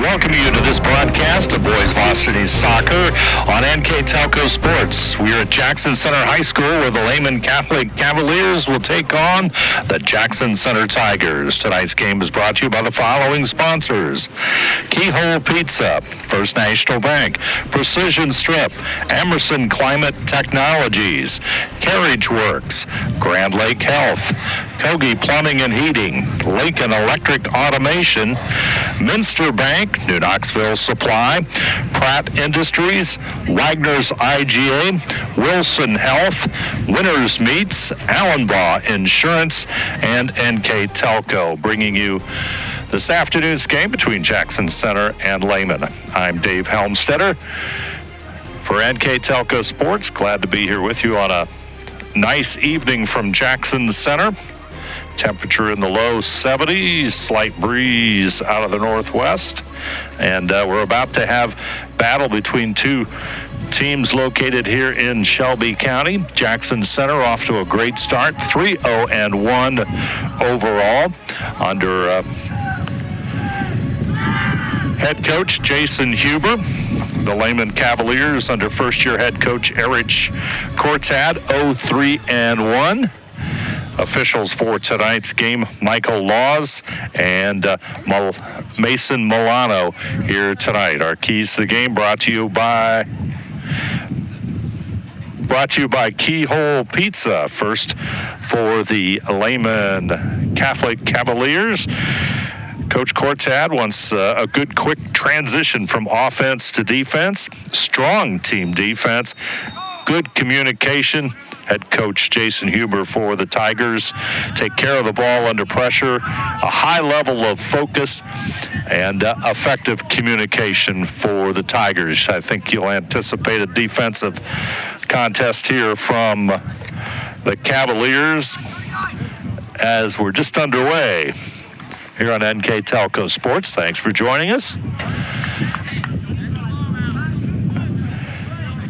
welcome you to this broadcast of Boys Varsity Soccer on NKTelco Sports. We are at Jackson Center High School where the Lehman Cavaliers will take on the Jackson Center Tigers. Tonight's game is brought to you by the following sponsors: Keyhole Pizza, First National Bank, Precision Strip, Emerson Climate Technologies, Carriage Works, Grand Lake Health, Kogi Plumbing and Heating, Lincoln Electric Automation, Minster Bank, New Knoxville Supply, Pratt Industries, Wagner's IGA, Wilson Health, Winners Meats, Allenbaugh Insurance, and NKTelco, bringing you this afternoon's game between Jackson Center and Lehman. I'm Dave Helmstetter for NKTelco Sports. Glad to be here with you on a nice evening from Jackson Center. Temperature in the low 70s, slight breeze out of the northwest, and we're about to have battle between two teams located here in Shelby County. Jackson Center off to a great start, 3-0-1 overall under head coach Jason Huber. The Lehman Cavaliers under first-year head coach Eric Cortad, 0-3-1. Officials for tonight's game: Michael Laws and Mason Milano here tonight. Our keys to the game brought to you by Keyhole Pizza. First for the Lehman Catholic Cavaliers. Coach Cortad wants a good, quick transition from offense to defense. Strong team defense. Good communication. Head coach Jason Huber for the Tigers. Take care of the ball under pressure. A high level of focus and effective communication for the Tigers. I think you'll anticipate a defensive contest here from the Cavaliers as we're just underway here on NKTelco Sports. Thanks for joining us.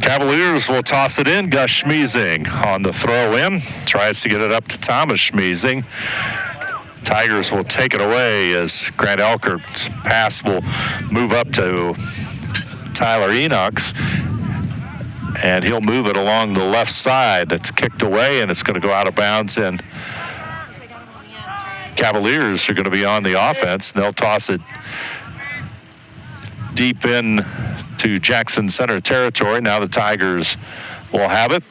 Cavaliers will toss it in. Gus Schmiesing on the throw in. Tries to get it up to Thomas Schmiesing. Tigers will take it away as Grant Elkert's pass will move up to Tyler Enochs. And he'll move it along the left side. It's kicked away and it's going to go out of bounds. And Cavaliers are going to be on the offense. And they'll toss it deep in to Jackson Center territory. Now the Tigers will have it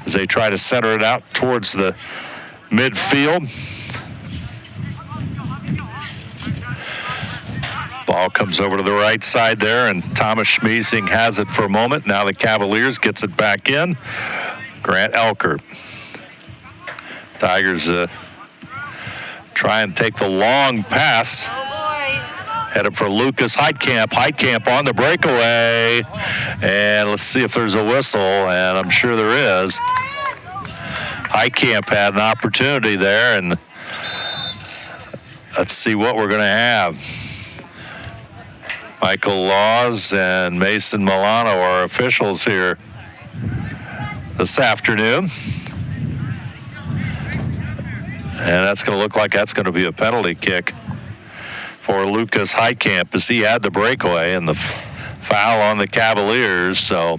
as they try to center it out towards the midfield. Ball comes over to the right side there, and Thomas Schmiesing has it for a moment. Now the Cavaliers gets it back in. Grant Elkert. Tigers try and take the long pass. Headed for Lucas Heitkamp. Heitkamp on the breakaway. And let's see if there's a whistle, and I'm sure there is. Heitkamp had an opportunity there, and let's see what we're going to have. Michael Laws and Mason Milano are officials here this afternoon. And that's going to look like that's going to be a penalty kick for Lucas Heitkamp as he had the breakaway and the foul on the Cavaliers. So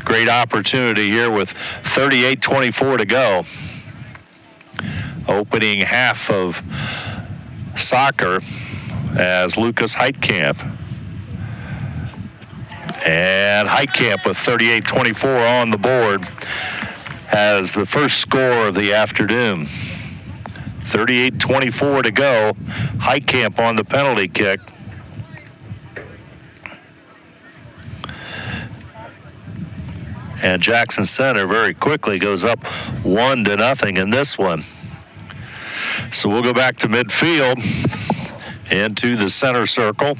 great opportunity here with 38:24 to go. Opening half of soccer as Lucas Heitkamp. And Heitkamp with 38-24 on the board has the first score of the afternoon. 38-24 to go. Heitkamp on the penalty kick. And Jackson Center very quickly goes up 1-0 in this one. So we'll go back to midfield into the center circle.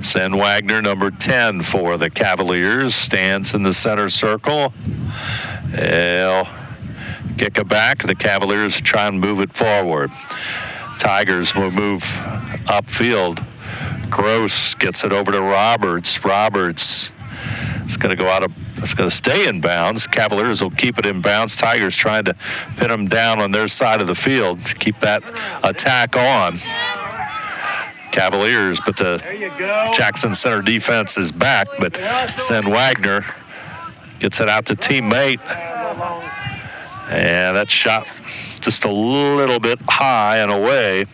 Sen Wagner, number 10 for the Cavaliers, stands in the center circle. He'll kick it back. The Cavaliers try and move it forward. Tigers will move upfield. Gross gets it over to Roberts. Roberts is going to go out of It's going to stay in bounds. Cavaliers will keep it in bounds. Tigers trying to pin them down on their side of the field. Keep that attack on. Cavaliers, but the Jackson Center defense is back, but Sen Wagner gets it out to teammate. And that shot just a little bit high and away.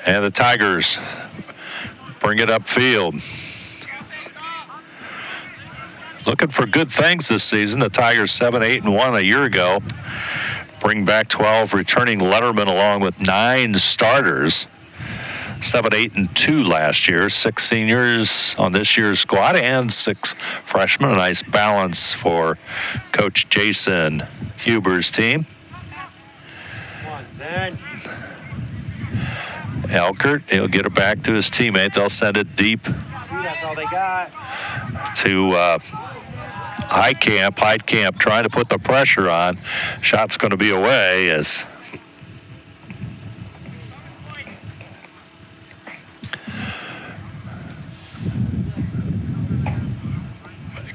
And the Tigers bring it upfield. Looking for good things this season. The Tigers 7-8-1 a year ago. Bring back 12 returning lettermen along with 9 starters. 7-8-2 last year. 6 seniors on this year's squad and 6 freshmen. A nice balance for Coach Jason Huber's team. Elkert, he'll get it back to his teammate. They'll send it deep That's all they got. to Heitkamp. Heitkamp trying to put the pressure on. Shot's going to be away as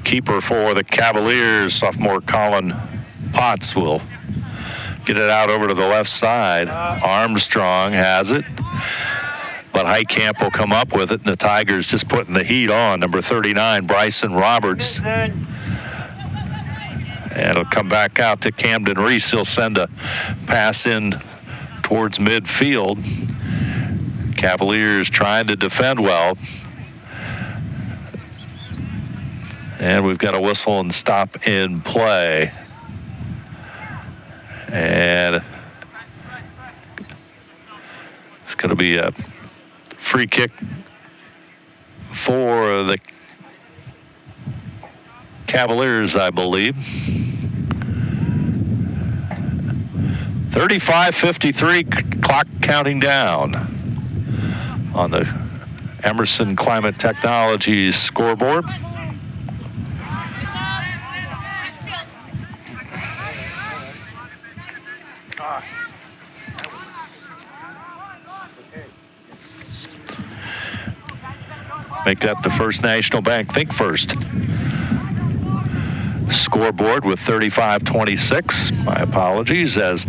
keeper for the Cavaliers, sophomore Colin Potts, will get it out over to the left side. Armstrong has it, but Heitkamp will come up with it, and the Tigers just putting the heat on. Number 39, Bryson Roberts. And it'll come back out to Camden Reese. He'll send a pass in towards midfield. Cavaliers trying to defend well. And we've got a whistle and stop in play. And it's going to be a free kick for the Cavaliers, I believe. 35:53, clock counting down on the Emerson Climate Technologies scoreboard. Make that the First National Bank Think First scoreboard with 35-26. My apologies, as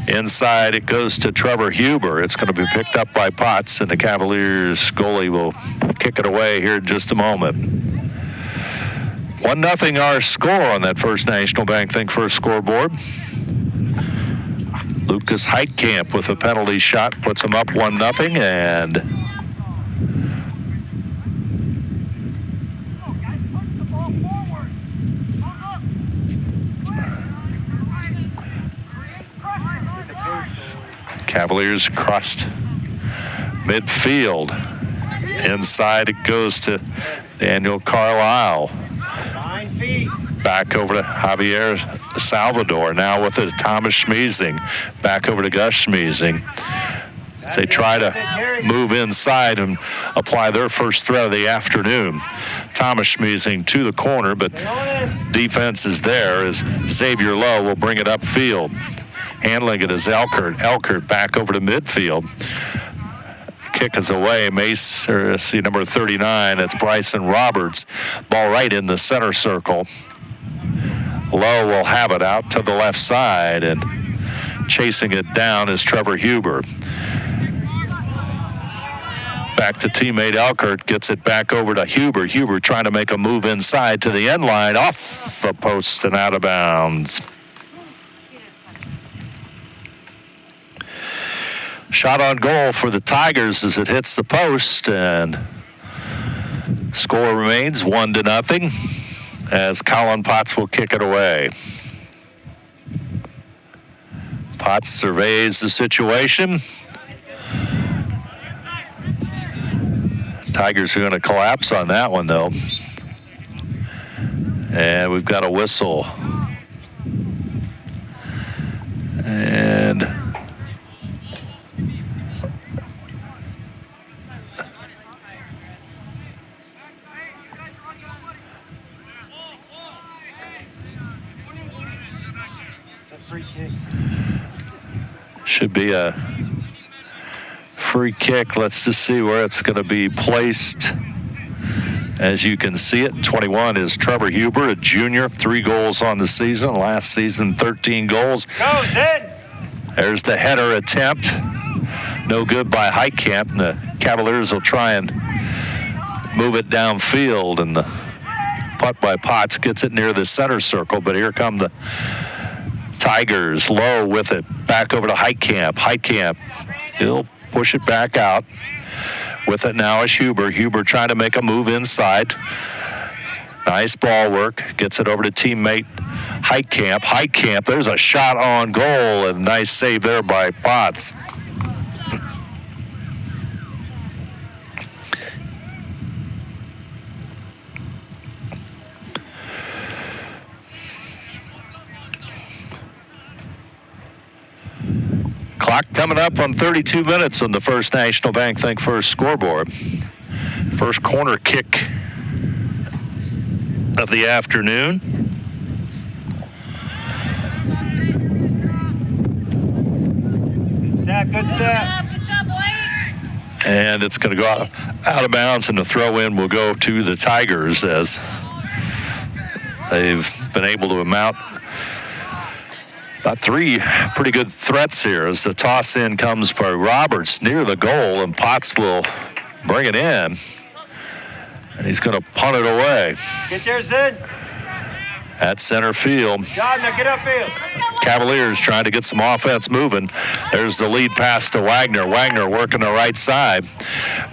inside it goes to Trevor Huber. It's going to be picked up by Potts, and the Cavaliers goalie will kick it away here in just a moment. 1-0 our score on that First National Bank Think First scoreboard. Lucas Heitkamp with a penalty shot puts him up 1-0, and Cavaliers crossed midfield. Inside it goes to Daniel Carlisle. 9 feet. Back over to Javier Salvador. Now with it, Thomas Schmiesing. Back over to Gus Schmiesing. As they try to move inside and apply their first threat of the afternoon. Thomas Schmiesing to the corner, but defense is there as Xavier Lowe will bring it upfield. Handling it is Elkert. Elkert back over to midfield. Kick is away. Number 39, that's Bryson Roberts. Ball right in the center circle. Lowe will have it out to the left side, and chasing it down is Trevor Huber. Back to teammate Elkert, gets it back over to Huber. Huber trying to make a move inside to the end line, off the post and out of bounds. Shot on goal for the Tigers as it hits the post, and score remains 1-0 as Colin Potts will kick it away. Potts surveys the situation. Tigers are going to collapse on that one, though. And we've got a whistle. And be a free kick. Let's just see where it's going to be placed. As you can see it, 21 is Trevor Huber, a junior, 3 goals on the season. Last season, 13 goals. Goes in. There's the header attempt. No good by Heitkamp, and the Cavaliers will try and move it downfield, and the puck by Potts gets it near the center circle, but here come the Tigers, low with it, back over to Heitkamp. Heitkamp, he'll push it back out. With it now is Huber. Huber trying to make a move inside. Nice ball work. Gets it over to teammate Heitkamp. Heitkamp, there's a shot on goal, and nice save there by Potts. Clock coming up on 32 minutes on the First National Bank Think First scoreboard. First corner kick of the afternoon. Good step. Good job, boy. And it's going to go out of bounds, and the throw in will go to the Tigers as they've been able to mount about 3 pretty good threats here as the toss in comes by Roberts near the goal, and Potts will bring it in, and he's going to punt it away. Get yours in. At center field. John, now get upfield. Cavaliers trying to get some offense moving. There's the lead pass to Wagner. Wagner working the right side.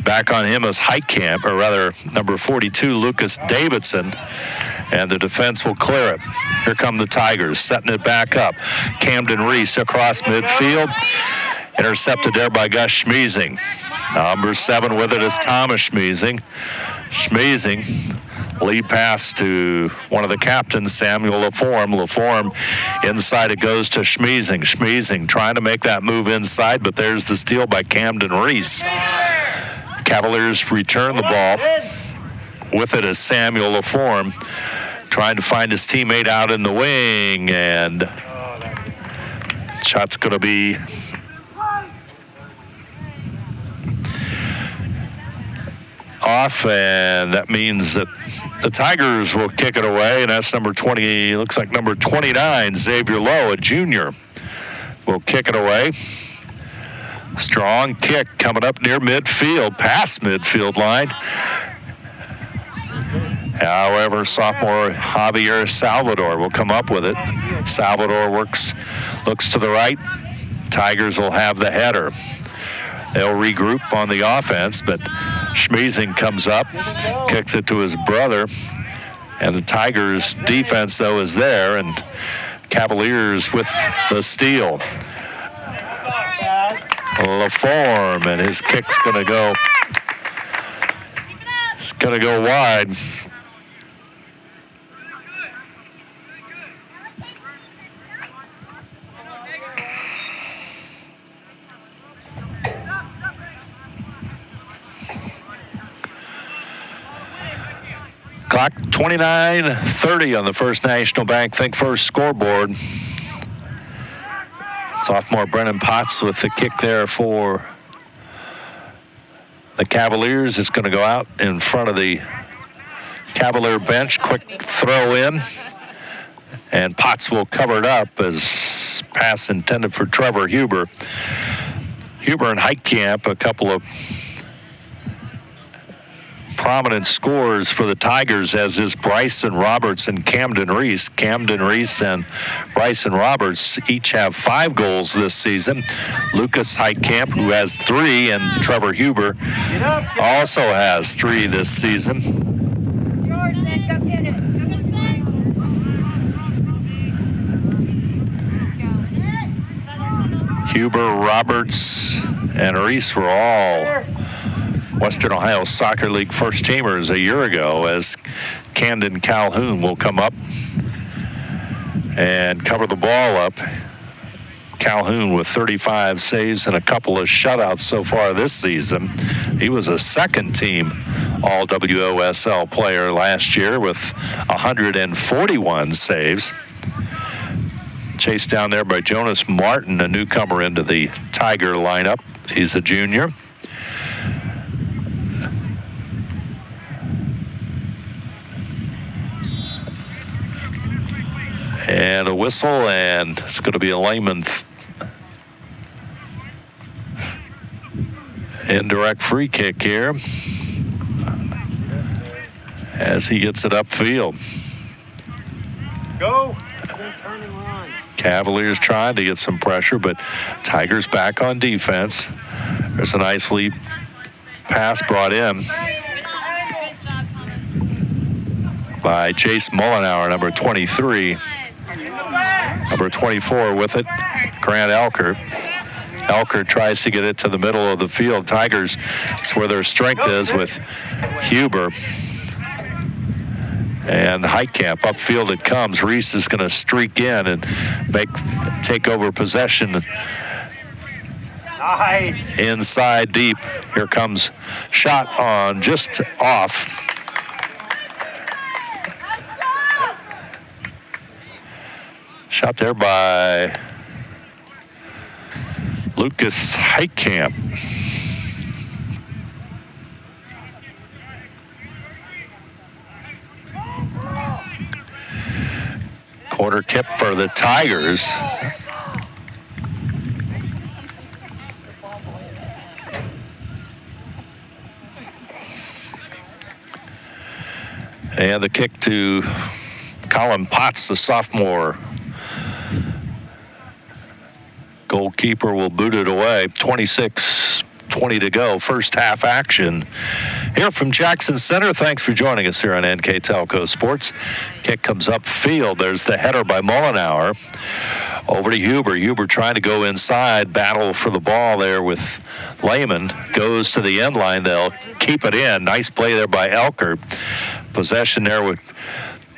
Back on him is Heitkamp, or rather number 42, Lucas Davidson. And the defense will clear it. Here come the Tigers, setting it back up. Camden Reese across midfield. Intercepted there by Gus Schmeezing. Number 7 with it is Thomas Schmeezing. Schmeezing, lead pass to one of the captains, Samuel LaForme. LaForme, inside it goes to Schmeezing. Schmeezing trying to make that move inside, but there's the steal by Camden Reese. Cavaliers return the ball. With it is Samuel LaForme, trying to find his teammate out in the wing, and shot's going to be off, and that means that the Tigers will kick it away, and that's number 20, looks like number 29, Xavier Lowe, a junior, will kick it away. Strong kick coming up near midfield, past midfield line. However, sophomore Javier Salvador will come up with it. Salvador looks to the right. Tigers will have the header. They'll regroup on the offense, but Schmeezing comes up, kicks it to his brother, and the Tigers' defense, though, is there, and Cavaliers with the steal. LaForme, and his kick's going to go. It's going to go wide. Clock 29:30 on the First National Bank Think First scoreboard. Sophomore Brennan Potts with the kick there for the Cavaliers. It's going to go out in front of the Cavalier bench. Quick throw in, and Potts will cover it up as pass intended for Trevor Huber. Huber and Heitkamp, a couple of prominent scorers for the Tigers, as is Bryson Roberts and Camden Reese. Camden Reese and Bryson Roberts each have 5 goals this season. Lucas Heitkamp, who has 3, and Trevor Huber also has 3 this season. Huber, Roberts, and Reese were all Western Ohio Soccer League first teamers a year ago, as Camden Calhoun will come up and cover the ball up. Calhoun with 35 saves and a couple of shutouts so far this season. He was a second-team All-WOSL player last year with 141 saves. Chased down there by Jonas Martin, a newcomer into the Tiger lineup. He's a junior. And a whistle, and it's going to be a Lehman indirect free kick here as he gets it upfield. Go. Cavaliers trying to get some pressure, but Tigers back on defense. There's a nice lead pass brought in by Chase Mullenauer, number 23. Number 24 with it, Grant Elkert. Elkert tries to get it to the middle of the field. Tigers, it's where their strength is with Huber. And Heitkamp, upfield it comes. Reese is going to streak in and take over possession. Nice. Inside deep. Here comes shot on just off. Shot there by Lucas Heitkamp. Quarter kick for the Tigers. And the kick to Colin Potts, the sophomore. Goalkeeper will boot it away. 26-20 to go. First half action here from Jackson Center. Thanks for joining us here on NKTelco Sports. Kick comes upfield. There's the header by Mullenauer. Over to Huber. Huber trying to go inside. Battle for the ball there with Lehman. Goes to the end line. They'll keep it in. Nice play there by Elkert. Possession there with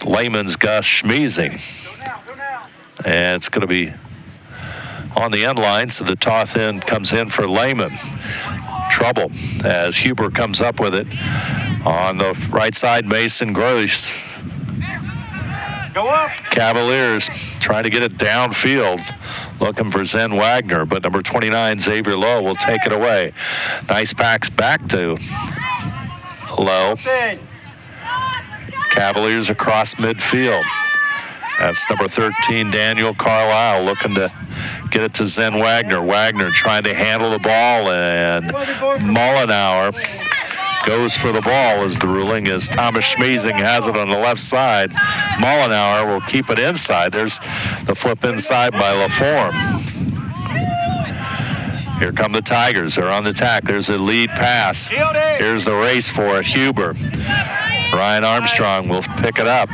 Lehman's Gus Schmeezing. And it's going to be on the end line, so the toss in comes in for Lehman. Trouble as Huber comes up with it. On the right side, Mason Gross. Go up. Cavaliers trying to get it downfield, looking for Zen Wagner, but number 29, Xavier Lowe, will take it away. Nice packs back to Lowe. Cavaliers across midfield. That's number 13, Daniel Carlisle, looking to get it to Zen Wagner. Wagner trying to handle the ball, and Mullenauer goes for the ball as the ruling is Thomas Schmeezing has it on the left side. Mullenauer will keep it inside. There's the flip inside by LaForme. Here come the Tigers. They're on the attack. There's a lead pass. Here's the race for it. Huber. Ryan Armstrong will pick it up.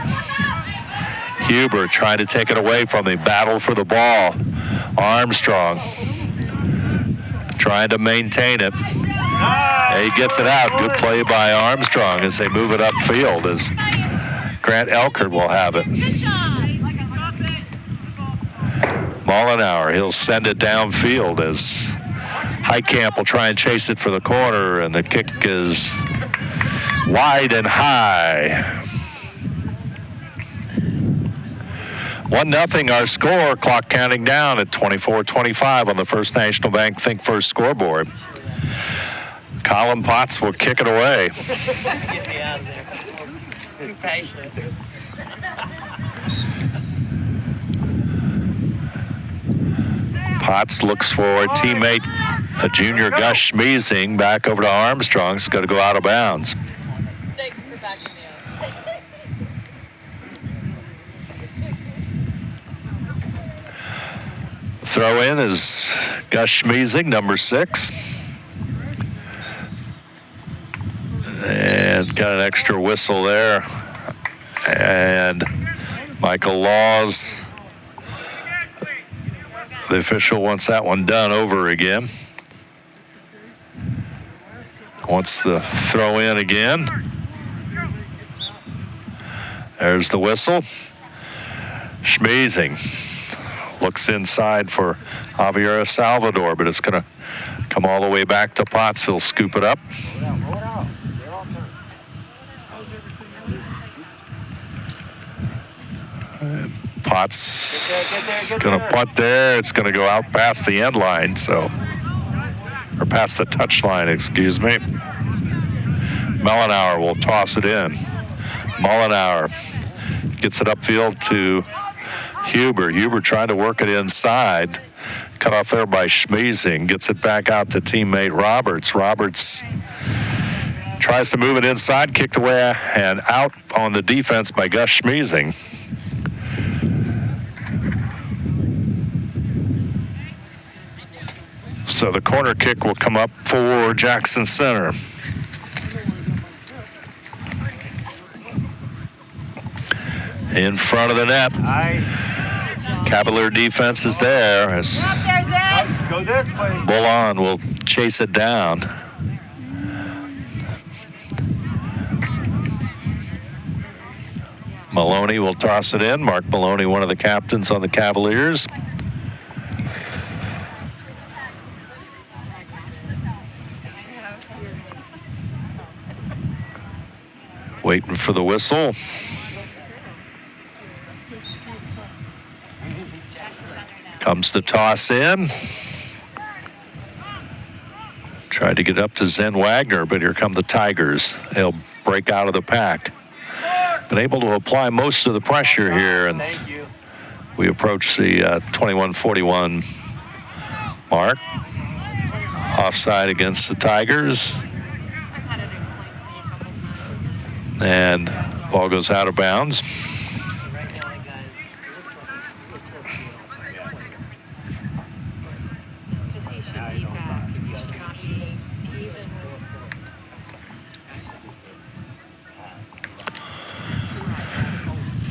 Huber trying to take it away from him. Battle for the ball. Armstrong trying to maintain it. He gets it out. Good play by Armstrong as they move it upfield as Grant Elkert will have it. Mullenauer, he'll send it downfield as Heitkamp will try and chase it for the corner, and the kick is wide and high. 1-0 our score, clock counting down at 24:25 on the First National Bank Think First scoreboard. Colin Potts will kick it away. Get me out of there. Too patient. Potts looks for a teammate, a junior Gus Schmeezing, back over to Armstrong. It's got to go out of bounds. Thank you for backing me up. Throw in is Gus Schmeezing, number 6. And got an extra whistle there. And Michael Laws, the official, wants that one done over again. Wants the throw in again. There's the whistle. Schmeezing looks inside for Javier Salvador, but it's going to come all the way back to Potts. He'll scoop it up. Potts going to punt there. It's going to go out past the end line, or past the touch line, excuse me. Mellenauer will toss it in. Mollenauer gets it upfield to Huber. Huber trying to work it inside. Cut off there by Schmeezing. Gets it back out to teammate Roberts. Roberts tries to move it inside, kicked away and out on the defense by Gus Schmeezing. So the corner kick will come up for Jackson Center. In front of the net. Nice. Cavalier defense is there as Go this way. Bullon will chase it down. Maloney will toss it in. Mark Maloney, one of the captains on the Cavaliers. Waiting for the whistle. Comes the toss in. Tried to get up to Zen Wagner, but here come the Tigers. They'll break out of the pack. Been able to apply most of the pressure here, and we approach the 21-41 mark. Offside against the Tigers. And ball goes out of bounds.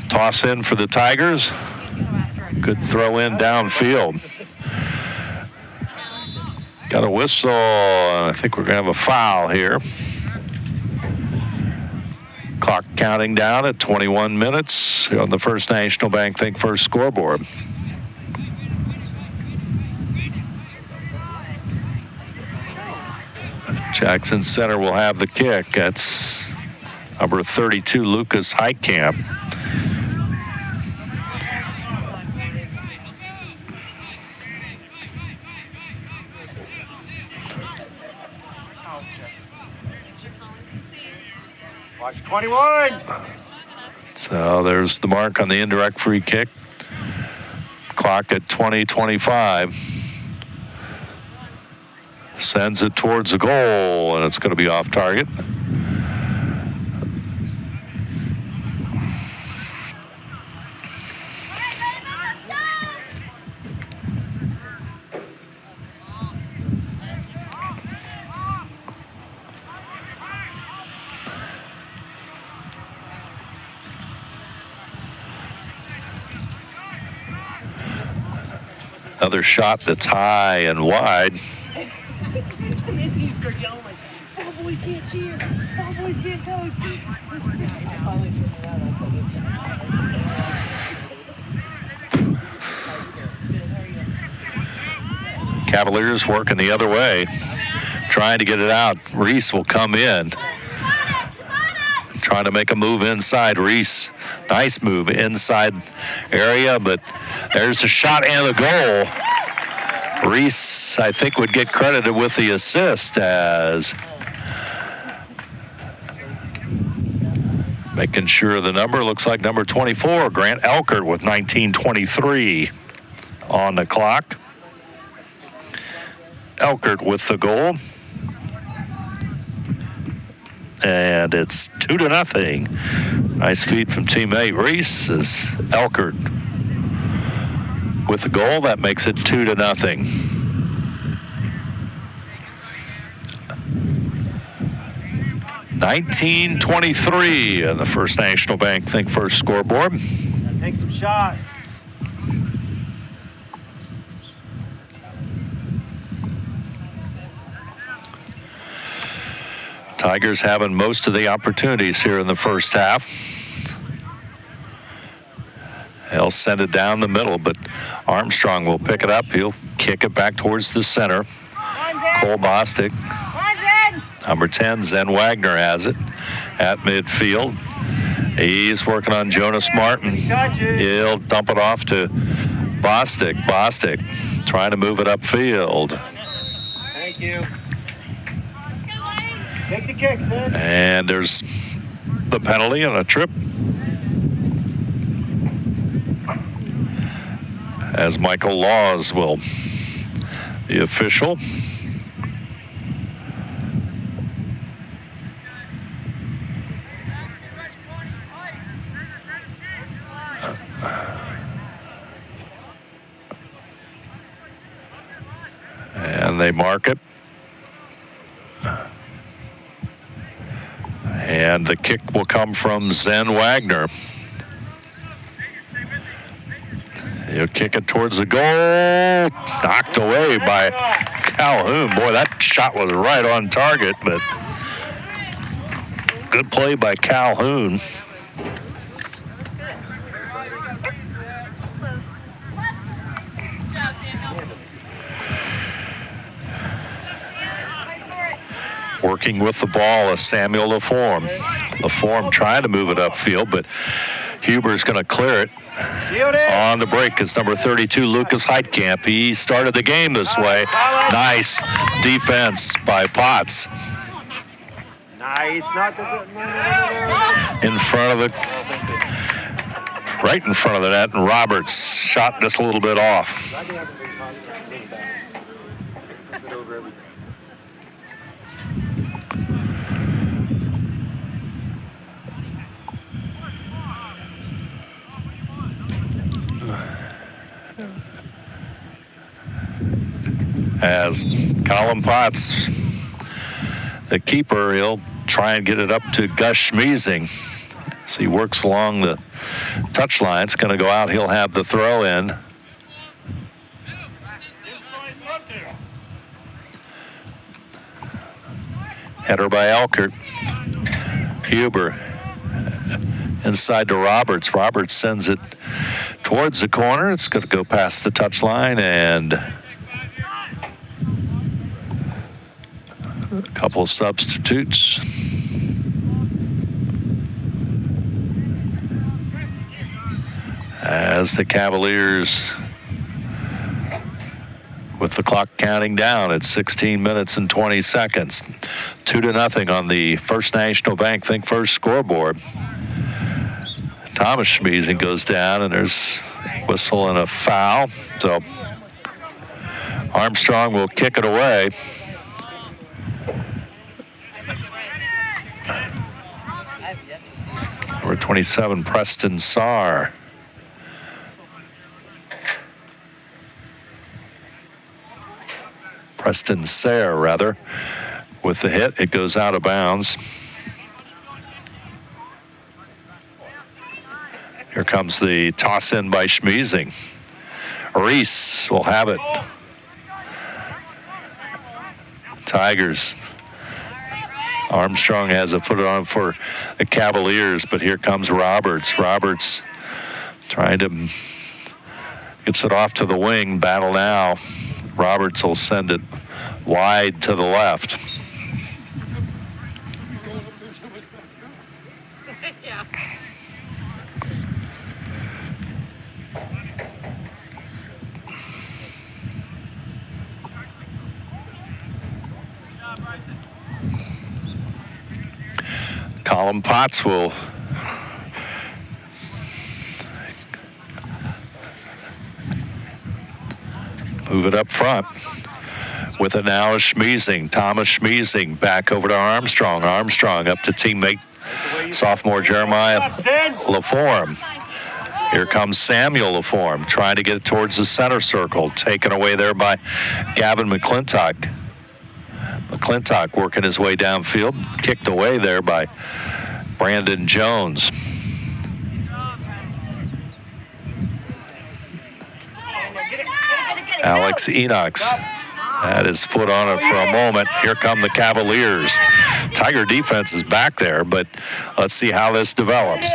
Toss in for the Tigers. Good throw in downfield. Got a whistle, and I think we're going to have a foul here. Clock counting down at 21 minutes on the First National Bank Think First scoreboard. Jackson Center will have the kick. That's number 32, Lucas Heitkamp. Watch 21. So there's the mark on the indirect free kick. Clock at 20:25. Sends it towards the goal, and it's going to be off target. Another shot that's high and wide. Boys can't cheer. Boys can't coach. Cavaliers working the other way, trying to get it out. Reese will come in, trying to make a move inside. Reese, nice move inside area, but there's the shot and the goal. Reese, I think, would get credited with the assist, as making sure the number looks like number 24, Grant Elkert, with 19:23 on the clock. Elkert with the goal. And it's 2-0. Nice feed from teammate Reese as Elkert with the goal. That makes it 2-0. $19:23 on the First National Bank Think First scoreboard. Take some shots. Tigers having most of the opportunities here in the first half. They'll send it down the middle, but Armstrong will pick it up. He'll kick it back towards the center. Cole Bostic. Number 10, Zen Wagner has it at midfield. He's working on Jonas Martin. Got you. He'll dump it off to Bostic. Bostic trying to move it upfield. Thank you. Take the kick, then. And there's the penalty and a trip. As Michael Laws will be official. And they mark it. And the kick will come from Zen Wagner. He'll kick it towards the goal. Knocked away by Calhoun. Boy, that shot was right on target, but good play by Calhoun. Working with the ball is Samuel Laforme. Laforme trying to move it upfield, but Huber's going to clear it. On the break is number 32, Lucas Heitkamp. He started the game this way. Nice defense by Potts. Nice. Not the, no. In front of it, right in front of the net, and Roberts shot just a little bit off. As Colin Potts, the keeper, he'll try and get it up to Gus Schmiesing. As he works along the touchline, it's going to go out. He'll have the throw in. Header by Elkert. Huber inside to Roberts. Roberts sends it towards the corner. It's going to go past the touchline, and a couple of substitutes. As the Cavaliers, with the clock counting down at 16 minutes and 20 seconds. 2-0 on the First National Bank Think First scoreboard. Thomas Schmiesing goes down, and there's whistle and a foul. So Armstrong will kick it away. Number 27, Preston Sarr. Preston Sayre, rather, with the hit. It goes out of bounds. Here comes the toss in by Schmiesing. Reese will have it. Tigers. Armstrong has a foot on for the Cavaliers, but here comes Roberts. Roberts trying to gets it off to the wing. Battle now. Roberts will send it wide to the left. Colin Potts will move it up front. With it now is Schmiesing. Thomas Schmiesing back over to Armstrong. Armstrong up to teammate sophomore Jeremiah Laforme. Here comes Samuel Laforme trying to get it towards the center circle. Taken away there by Gavin McClintock. McClintock working his way downfield. Kicked away there by Brandon Jones. Alex Enox had his foot on it for a moment. Here come the Cavaliers. Tiger defense is back there, but let's see how this develops.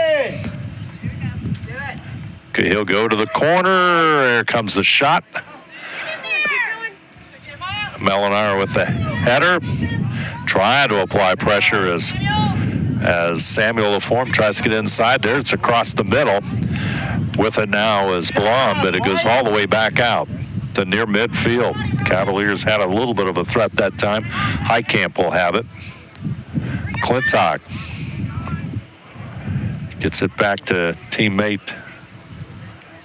Okay, he'll go to the corner. Here comes the shot. Melinar with the header. Trying to apply pressure as as Samuel LaForme tries to get inside there. It's across the middle. With it now is Blum, but it goes all the way back out to near midfield. Cavaliers had a little bit of a threat that time. Highcamp will have it. McClintock gets it back to teammate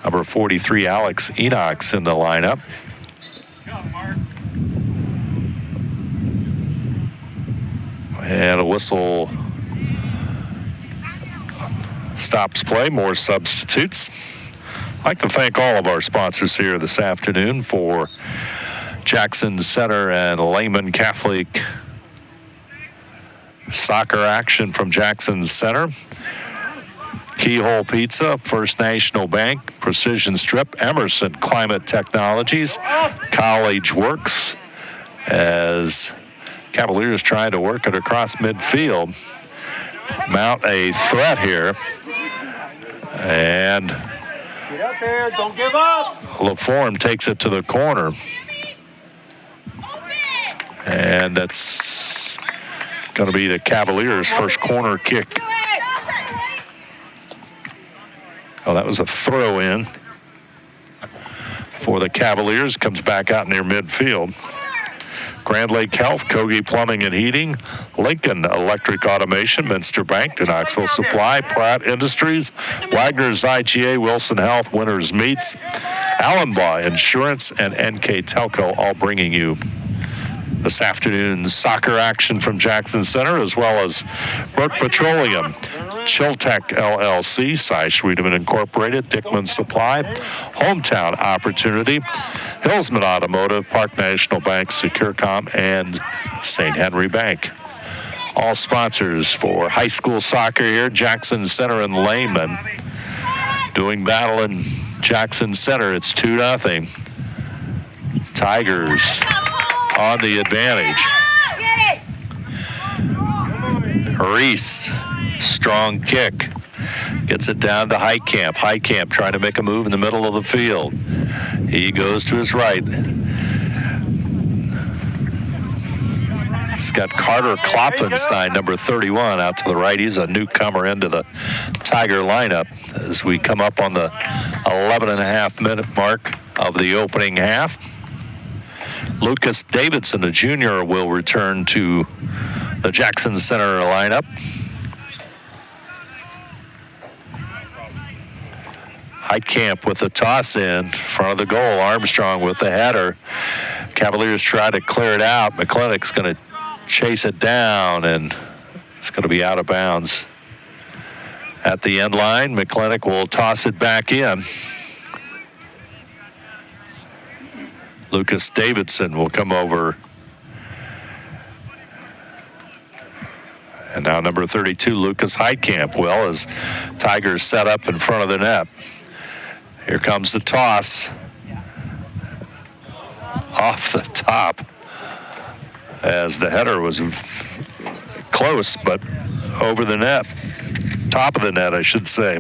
number 43, Alex Enoch's in the lineup. And a whistle stops play, more substitutes. I'd like to thank all of our sponsors here this afternoon for Jackson Center and Lehman Catholic soccer action from Jackson Center. Keyhole Pizza, First National Bank, Precision Strip, Emerson Climate Technologies, College Works, as Cavaliers trying to work it across midfield. Mount a threat here. And Get out there, don't give up. LaForme takes it to the corner. And that's going to be the Cavaliers' first corner kick. Oh, that was a throw in for the Cavaliers. Comes back out near midfield. Grand Lake Health, Kogi Plumbing and Heating, Lincoln Electric Automation, Minster Bank, Knoxville Supply, Pratt Industries, Wagner's IGA, Wilson Health, Winners Meats, Allenbaugh Insurance, and NKTelco, all bringing you this afternoon's soccer action from Jackson Center, as well as Burke Petroleum, Chiltech LLC, Cy Schwedeman Incorporated, Dickman Supply, Hometown Opportunity, Hillsman Automotive, Park National Bank, Securcom, and St. Henry Bank. All sponsors for high school soccer here, Jackson Center and Lehman. Doing battle in Jackson Center, it's 2-0. Tigers on the advantage. Reese, strong kick. Gets it down to Highcamp. Highcamp trying to make a move in the middle of the field. He goes to his right. He's got Carter Klopfenstein, number 31, out to the right. He's a newcomer into the Tiger lineup as we come up on the 11.5-minute mark of the opening half. Lucas Davidson, a junior, will return to the Jackson Center lineup. Heitkamp with the toss in front of the goal. Armstrong with the header. Cavaliers try to clear it out. McClintock's going to chase it down, and it's going to be out of bounds at the end line. McClintock will toss it back in. Lucas Davidson will come over. And now number 32, Lucas Heitkamp will, as Tigers set up in front of the net. Here comes the toss. Off the top, as the header was close, but over the net. Top of the net, I should say.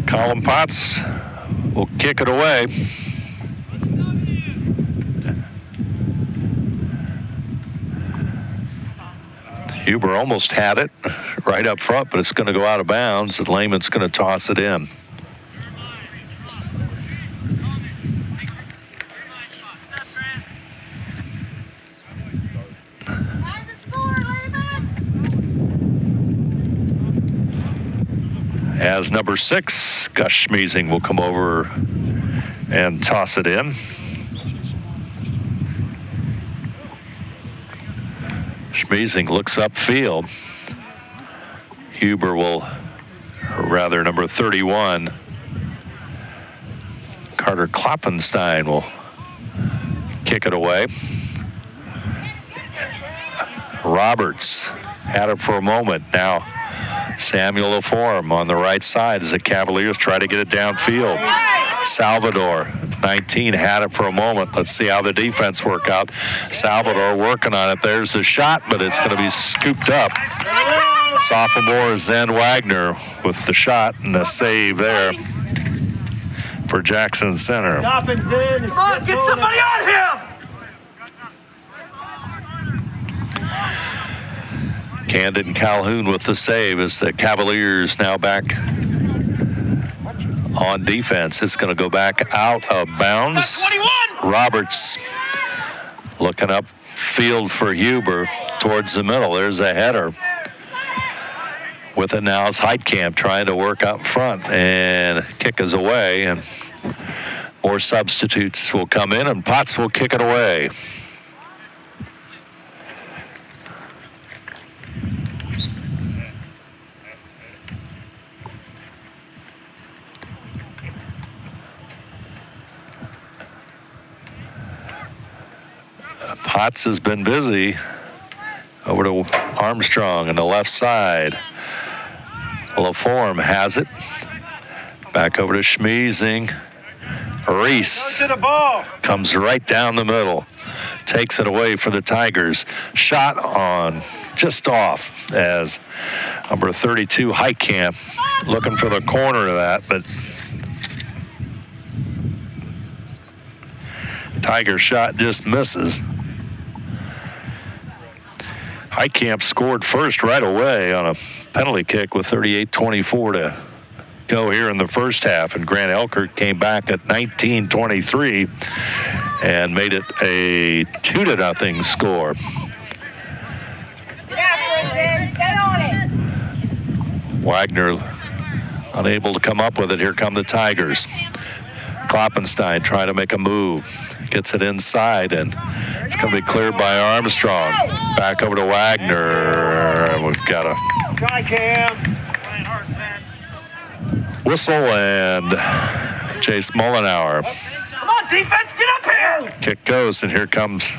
Colin Potts will kick it away. Huber almost had it right up front, but it's going to go out of bounds, and Lehman's going to toss it in. As number 6, Gus Schmeezing will come over and toss it in. Schmeezing looks upfield. Huber will, or rather number 31, Carter Klopfenstein will kick it away. Roberts had it for a moment. Now Samuel LaForme on the right side as the Cavaliers try to get it downfield. Salvador, 19, had it for a moment. Let's see how the defense work out. Salvador working on it. There's the shot, but it's going to be scooped up. Sophomore Zen Wagner with the shot and the save there for Jackson Center. Stop and Zen. Come on, get somebody on him! Camden Calhoun with the save as the Cavaliers now back on defense. It's going to go back out of bounds. 21! Roberts looking up field for Huber towards the middle. There's a header. With it now is Heitkamp trying to work up front, and kick is away, and more substitutes will come in, and Potts will kick it away. Potts has been busy. Over to Armstrong on the left side. LaForme has it. Back over to Schmeezing. Reese To the ball. comes right down the middle. Takes it away for the Tigers. Shot on just off as number 32 Heitkamp looking for the corner of that, but Tiger shot just misses. Heitkamp scored first right away on a penalty kick with 38-24 to go here in the first half, and Grant Elkert came back at 19-23 and made it a 2-0 score. Stay on it! Wagner unable to come up with it. Here come the Tigers. Kloppenstein trying to make a move. Gets it inside, and it's going to be cleared by Armstrong. Back over to Wagner. We've got a Try Cam. whistle, and Chase Mullenauer. Come on, defense, get up here! Kick goes, and here comes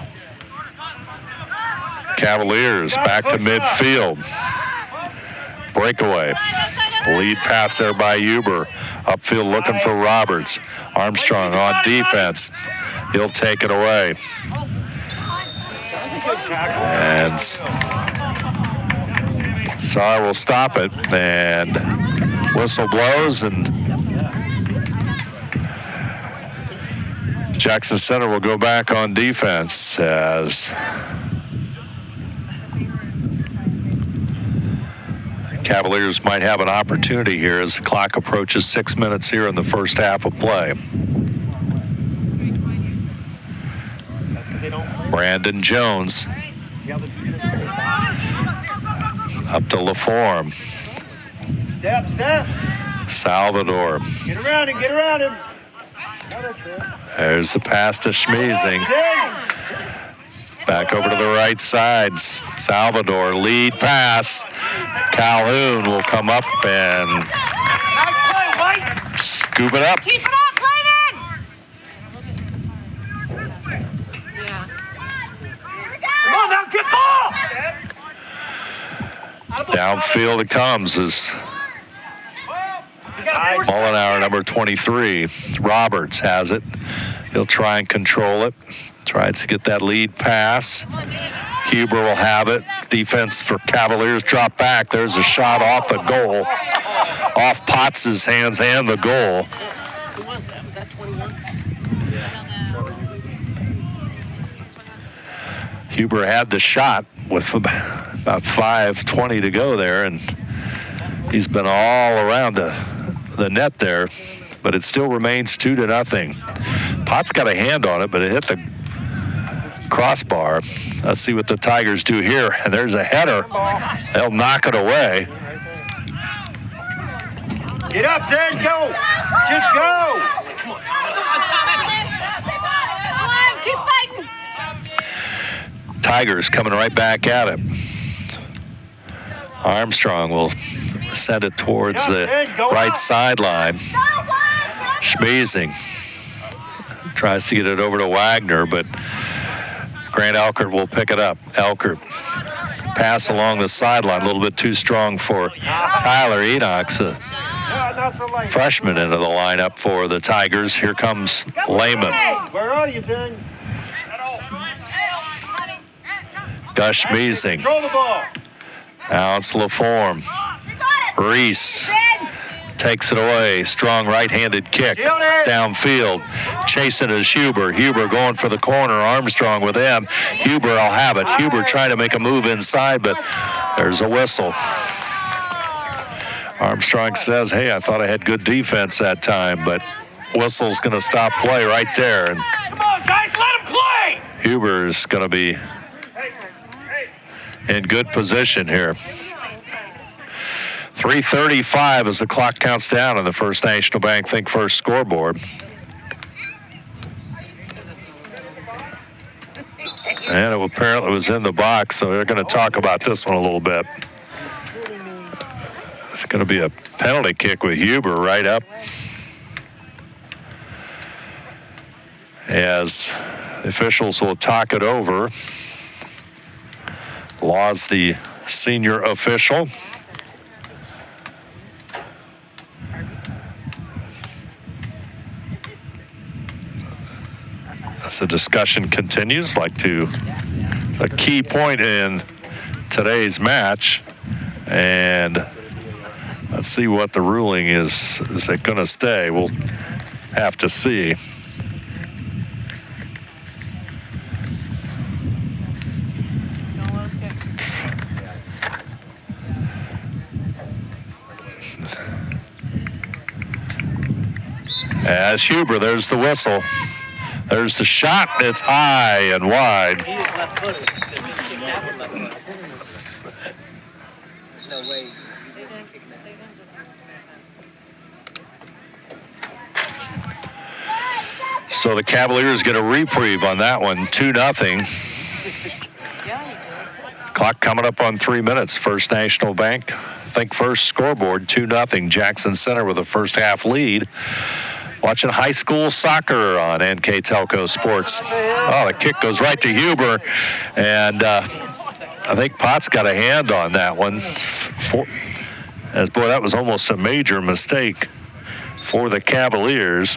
Cavaliers back to midfield. Breakaway. Lead pass there by Huber. Upfield looking for Roberts. Armstrong on defense. He'll take it away. And Sarr will stop it, and whistle blows, and Jackson Center will go back on defense as Cavaliers might have an opportunity here as the clock approaches 6 minutes here in the first half of play. Brandon Jones up to LaForme. Step. Salvador. Get around him. There's the pass to Schmeezing. Back over to the right side. Salvador, lead pass. Calhoun will come up and Nice play, White! scoop it up. Keep it up, Clayton! Yeah. Come on now, get ball! Downfield it comes as Mullenauer, number 23. Roberts has it. He'll try and control it. Tries to get that lead pass. Huber will have it. Defense for Cavaliers drop back. There's a shot off the goal. Off Potts' hands and the goal. Who was that? Was that 21? Huber had the shot with about 5:20 to go there, and he's been all around the net there, but it still remains 2-0. Potts got a hand on it, but it hit the crossbar. Let's see what the Tigers do here. And there's a header. They'll knock it away. Get up, Zen. Go. Just go. Come on, keep fighting! Tigers coming right back at it. Armstrong will send it towards the right sideline. Schmeezing tries to get it over to Wagner, but Grant Elkert will pick it up. Elkert pass along the sideline, a little bit too strong for Tyler Enoch's. not so late. freshman into the lineup for the Tigers. Here comes Lehman. Where are you, then? Gus Measing. Control the ball. Now it's LaForme. Reese takes it away. Strong right-handed kick downfield. Chasing is Huber. Huber going for the corner. Armstrong with him. Huber will have it. Huber trying to make a move inside, but there's a whistle. Armstrong says, hey, I thought I had good defense that time, but whistle's going to stop play right there. And Come on, guys, let him play! Huber's going to be in good position here. 3:35 as the clock counts down on the First National Bank Think First scoreboard. And it apparently was in the box, so they're going to talk about this one a little bit. It's going to be a penalty kick with Huber right up. As the officials will talk it over. Law's the senior official. As the discussion continues, a key point in today's match, and let's see what the ruling is. Is it going to stay? We'll have to see. As Huber, there's the whistle. There's the shot. It's high and wide. He is left-footed. Does he kick that one left-footed? There's no way. So the Cavaliers get a reprieve on that one, 2-0. Clock coming up on 3 minutes. First National Bank Think First scoreboard, 2-0. Jackson Center with a first half lead. Watching high school soccer on NKTelco Sports. Oh, the kick goes right to Huber. And I think Potts got a hand on that one. Boy, that was almost a major mistake for the Cavaliers.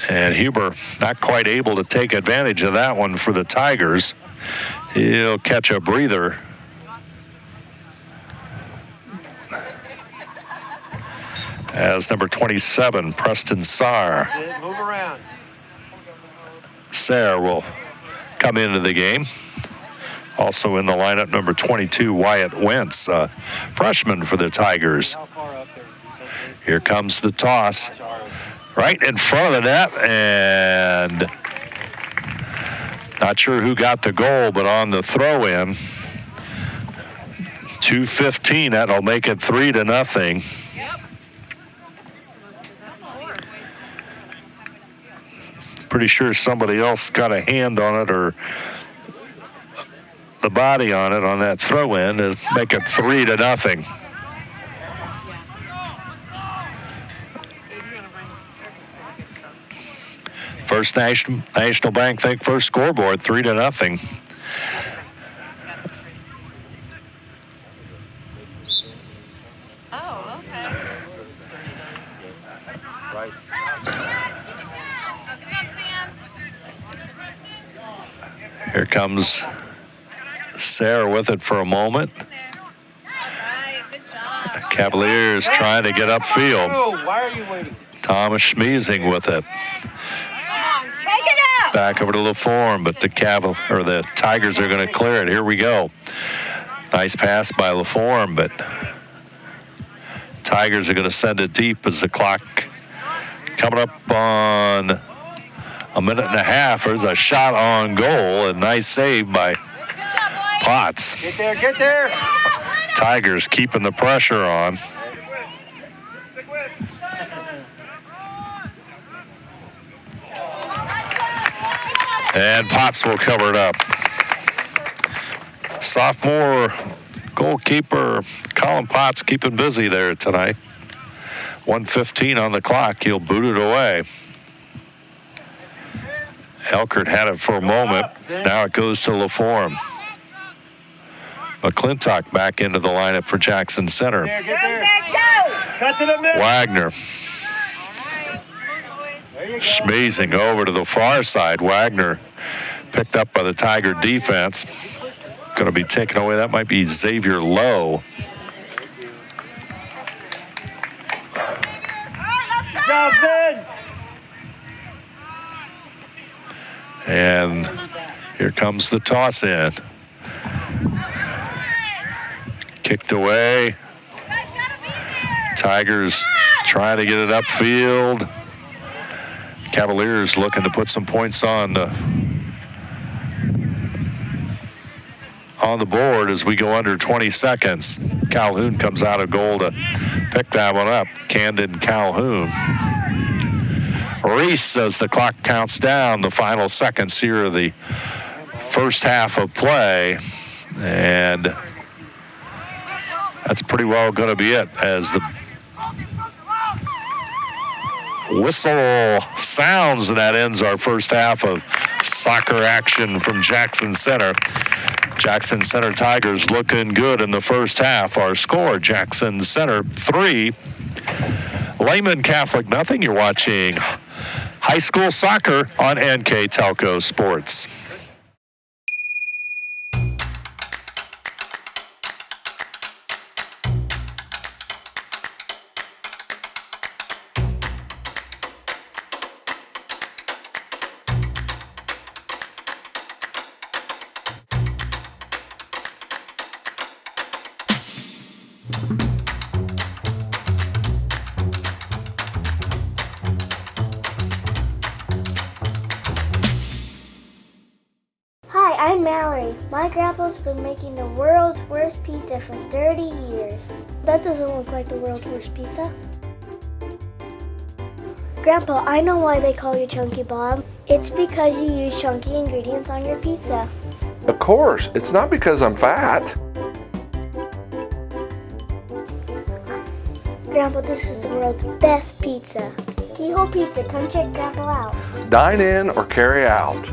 And Huber not quite able to take advantage of that one for the Tigers. He'll catch a breather. As number 27, Preston Sarr. Move around. Sarr will come into the game. Also in the lineup, number 22, Wyatt Wentz, freshman for the Tigers. Here comes the toss. Right in front of the net, and not sure who got the goal, but on the throw-in, 2:15, that'll make it 3-0. Pretty sure somebody else got a hand on it or the body on it on that throw-in to make it 3-0. First National Bank Think First scoreboard, 3-0. Oh, okay. Here comes Sarah with it for a moment. Cavaliers trying to get upfield. Oh, why are you waiting? Thomas Schmeezing with it. Back over to LaForme, but the Tigers are going to clear it. Here we go. Nice pass by LaForme, but Tigers are going to send it deep as the clock coming up on a minute and a half. There's a shot on goal, a nice save by Potts. Get there, get there. Tigers keeping the pressure on. And Potts will cover it up. Sophomore goalkeeper Colin Potts keeping busy there tonight. 1:15 on the clock. He'll boot it away. Elkert had it for a moment. Now it goes to LaForme. McClintock back into the lineup for Jackson Center. There, get there. Cut to the middle. Wagner There you go. schmeezing over to the far side. Wagner picked up by the Tiger defense. Going to be taken away. That might be Xavier Lowe. Good job, Vince. And here comes the toss in. Kicked away. Tigers trying to get it upfield. Cavaliers looking to put some points on the board as we go under 20 seconds. Calhoun comes out of goal to pick that one up. Camden Calhoun. Reese, as the clock counts down, the final seconds here of the first half of play. And that's pretty well going to be it as the whistle sounds, and that ends our first half of soccer action from Jackson Center. Jackson Center Tigers looking good in the first half. Our score, Jackson Center 3, Lehman Catholic nothing. You're watching high school soccer on NKTelco Sports. Hi, I'm Mallory. My grandpa's been making the world's worst pizza for 30 years. That doesn't look like the world's worst pizza. Grandpa, I know why they call you Chunky Bob. It's because you use chunky ingredients on your pizza. Of course, it's not because I'm fat. Grandpa, this is the world's best pizza. Keyhole Pizza, come check Grandpa out. Dine in or carry out.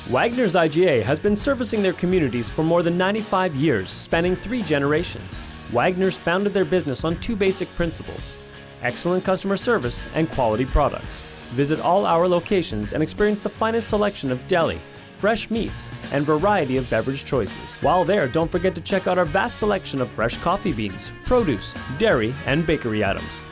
Wagner's IGA has been servicing their communities for more than 95 years, spanning 3 generations. Wagner's founded their business on 2 basic principles: excellent customer service and quality products. Visit all our locations and experience the finest selection of deli, fresh meats, and variety of beverage choices. While there, don't forget to check out our vast selection of fresh coffee beans, produce, dairy, and bakery items.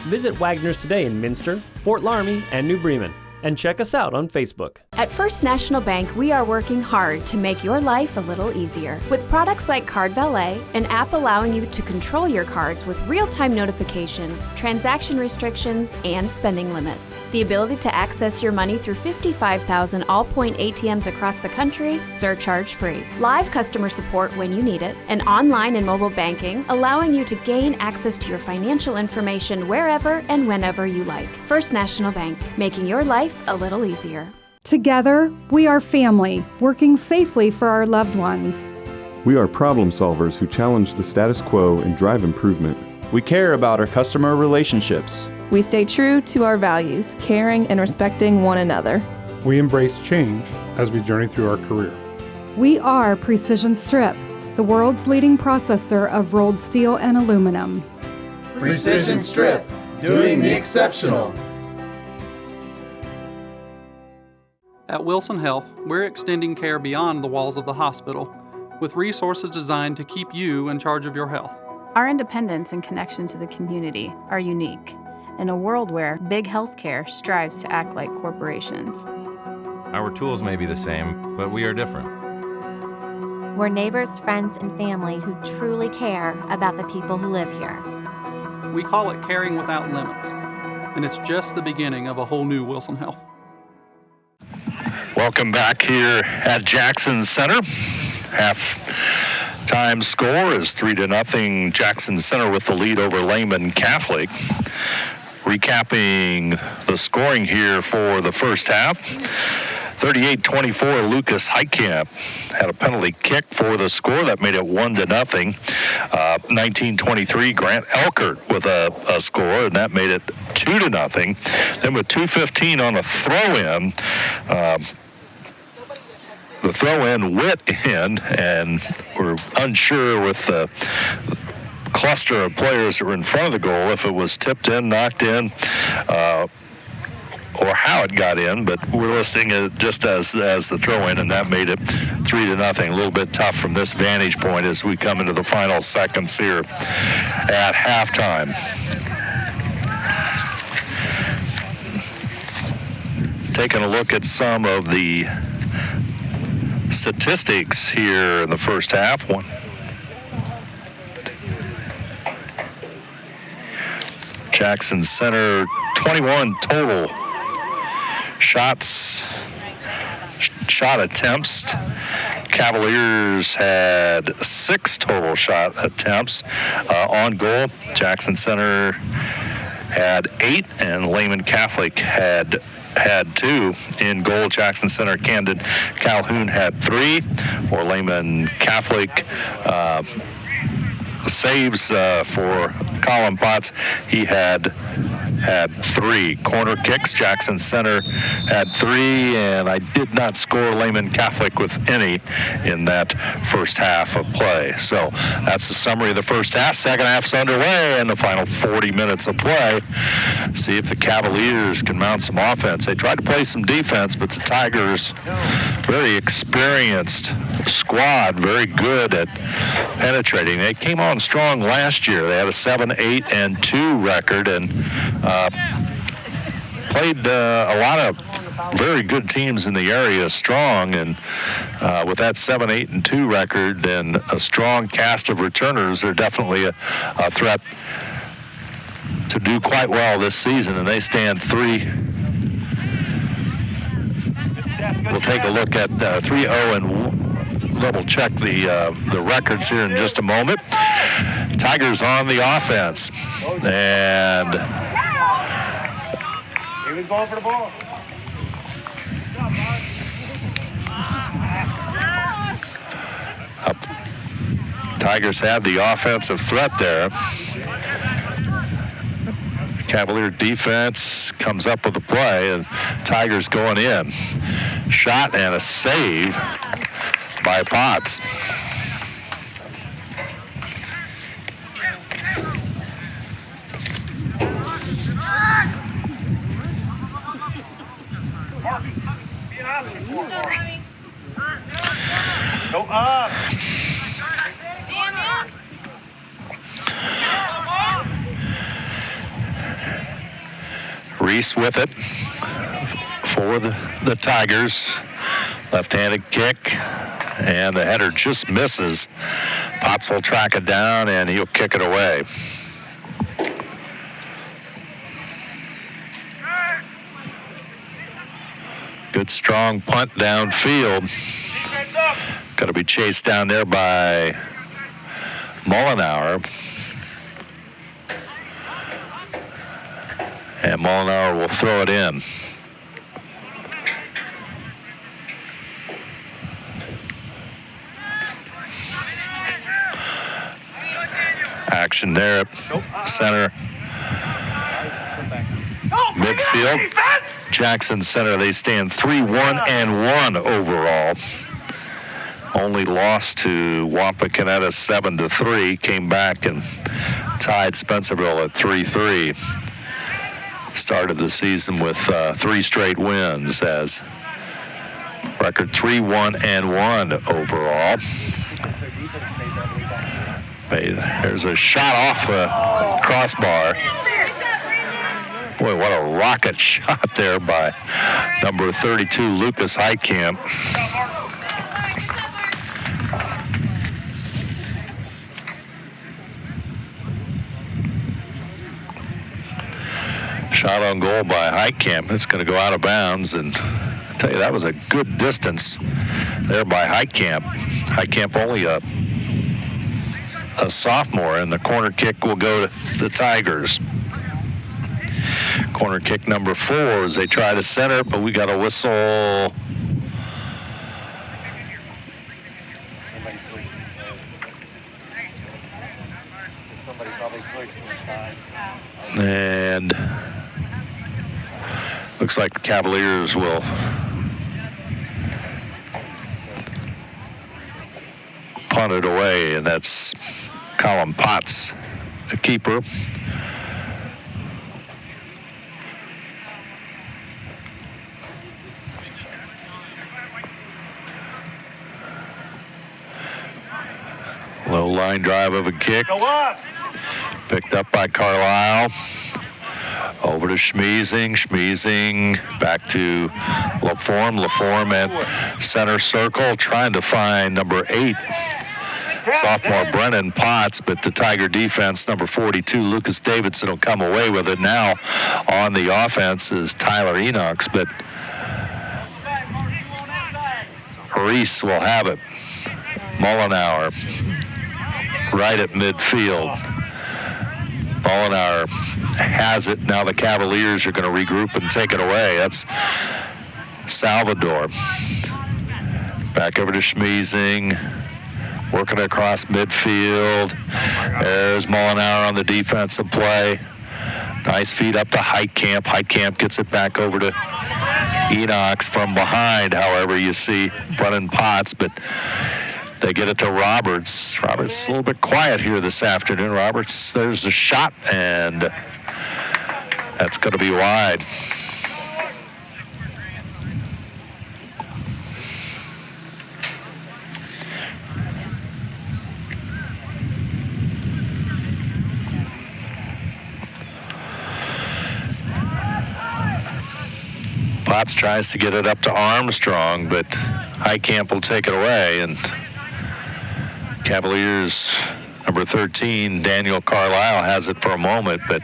Visit Wagner's today in Minster, Fort Laramie, and New Bremen. And check us out on Facebook. At First National Bank, we are working hard to make your life a little easier. With products like Card Valet, an app allowing you to control your cards with real-time notifications, transaction restrictions, and spending limits. The ability to access your money through 55,000 all-point ATMs across the country, surcharge-free. Live customer support when you need it, and online and mobile banking, allowing you to gain access to your financial information wherever and whenever you like. First National Bank, making your life a little easier. Together, we are family, working safely for our loved ones. We are problem solvers who challenge the status quo and drive improvement. We care about our customer relationships. We stay true to our values, caring and respecting one another. We embrace change as we journey through our career. We are Precision Strip, the world's leading processor of rolled steel and aluminum. Precision Strip, doing the exceptional. At Wilson Health, we're extending care beyond the walls of the hospital, with resources designed to keep you in charge of your health. Our independence and connection to the community are unique in a world where big healthcare strives to act like corporations. Our tools may be the same, but we are different. We're neighbors, friends, and family who truly care about the people who live here. We call it caring without limits, and it's just the beginning of a whole new Wilson Health. Welcome back here at Jackson Center. Half-time score is 3-0. Jackson Center with the lead over Lehman Catholic. Recapping the scoring here for the first half. 38-24, Lucas Heitkamp had a penalty kick for the score that made it 1-0. 19-23, Grant Elkert with a score, and that made it 2-0. Then with 2:15 on a throw-in, the throw-in went in, and we're unsure with the cluster of players that were in front of the goal if it was tipped in, knocked in, or how it got in, but we're listing it just as the throw-in, and that made it 3-0. A little bit tough from this vantage point as we come into the final seconds here at halftime. Taking a look at some of the statistics here in the first half. Jackson Center, 21 total shot attempts. Cavaliers had 6 total shot attempts on goal. Jackson Center had 8, and Lehman Catholic had 2 in goal. Jackson Center, Camden Calhoun had 3. For Lehman Catholic, saves for Colin Potts, he had 3. Corner kicks, Jackson Center had 3, and I did not score Lehman Catholic with any in that first half of play. So that's the summary of the first half. Second half's underway, and the final 40 minutes of play. See if the Cavaliers can mount some offense. They tried to play some defense, but the Tigers, very experienced squad, very good at penetrating. They came on strong last year. They had a 7-8-2 record, and played a lot of very good teams in the area strong, and with that 7-8-2 record and a strong cast of returners, they're definitely a threat to do quite well this season, and they stand 3. We'll take a look at 3-0 and double check the records here in just a moment. Tigers on the offense, and he was going for the ball. Tigers have the offensive threat there. Cavalier defense comes up with the play, and Tigers going in. Shot and a save by Potts. Go up. Reese with it for the Tigers. Left-handed kick, and the header just misses. Potts will track it down, and he'll kick it away. Good strong punt downfield. Got to be chased down there by Mollenauer. And Mollenauer will throw it in. Action there at center. Midfield. Jackson Center, they stand 3-1-1 overall. Only lost to Wapakoneta 7-3. Came back and tied Spencerville at 3-3. Started the season with 3 straight wins, as record 3-1-1 overall. There's a shot off the crossbar. Boy, what a rocket shot there by number 32, Lucas Heitkamp. Shot on goal by Heitkamp. It's going to go out of bounds, and I tell you, that was a good distance there by Heitkamp. Heitkamp only a sophomore, and the corner kick will go to the Tigers. Corner kick number 4 as they try to center, but we got a whistle. And looks like the Cavaliers will punted away, and that's Colin Potts, the keeper. Low line drive of a kick. Go up. Picked up by Carlisle. Over to Schmeezing. Schmeezing back to LaForme. LaForme at center circle, trying to find number 8. Sophomore Brennan Potts, but the Tiger defense, number 42, Lucas Davidson, will come away with it. Now on the offense is Tyler Enox, but Reese will have it. Mullenauer right at midfield. Mullenauer has it. Now the Cavaliers are going to regroup and take it away. That's Salvador. Back over to Schmeezing. Working across midfield. There's Mullenauer on the defensive play. Nice feed up to Heitkamp. Heitkamp gets it back over to Enox from behind. However, you see Brennan Potts, but they get it to Roberts. Roberts a little bit quiet here this afternoon. Roberts, there's a shot, and that's going to be wide. Potts tries to get it up to Armstrong, but Heitkamp will take it away, and Cavaliers number 13, Daniel Carlisle, has it for a moment, but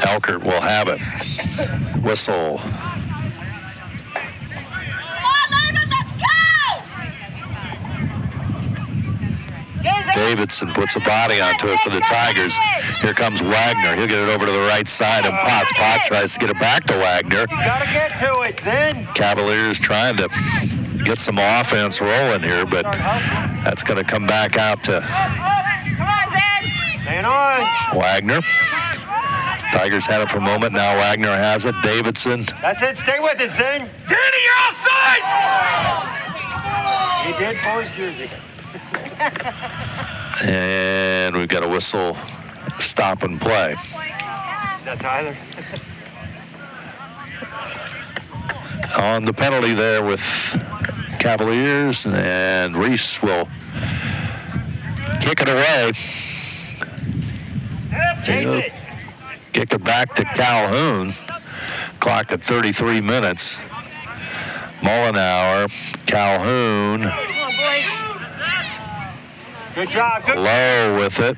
Elkert will have it. Whistle. Davidson puts a body onto it for the Tigers. Here comes Wagner. He'll get it over to the right side of Potts. Potts tries to get it back to Wagner. You gotta get to it, Zen. Cavaliers trying to get some offense rolling here, but that's going to come back out to Wagner. Tigers had it for a moment. Now Wagner has it. Davidson. That's it. Stay with it, Zen. Danny, you're offside! He did for his jersey. And we've got a whistle, stop and play. That's Tyler. On the penalty there with Cavaliers, and Reese will kick it away. Chase it. Kick it back to Calhoun. Clock at 33 minutes. Mullenauer, Calhoun. Good job. Good. Low with it.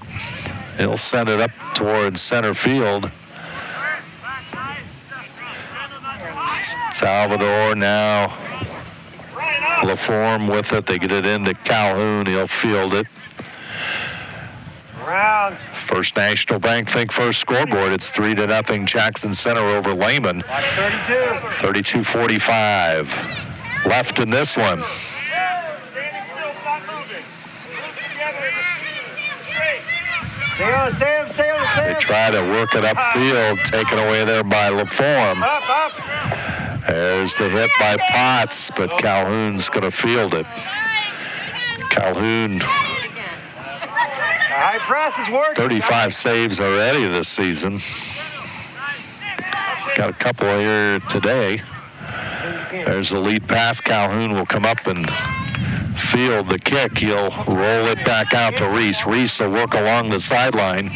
He'll send it up towards center field. Salvador now. LaForme with it. They get it into Calhoun. He'll field it. Round. First National Bank Think First scoreboard. It's 3-0 Jackson Center over Lehman. 32-45 left in this one. Stay on Sam. They try to work it upfield, taken away there by LaForme. Up. There's the hit by Potts, but Calhoun's going to field it. Calhoun, High press is working. 35 saves already this season. Got a couple here today. There's the lead pass. Calhoun will come up and field the kick. He'll roll it back out to Reese. Reese will work along the sideline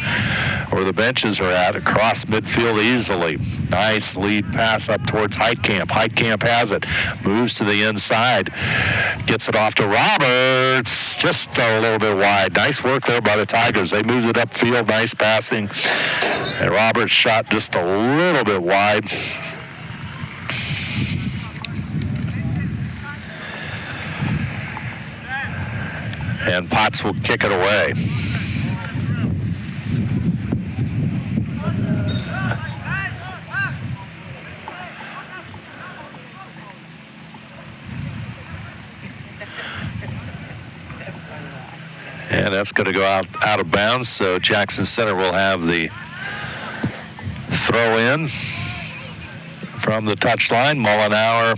where the benches are at, across midfield easily. Nice lead pass up towards Heitkamp. Heitkamp has it. Moves to the inside. Gets it off to Roberts. Just a little bit wide. Nice work there by the Tigers. They moved it upfield. Nice passing. And Roberts shot just a little bit wide. And Potts will kick it away. And that's going to go out of bounds, so Jackson Center will have the throw in from the touchline. Mullenauer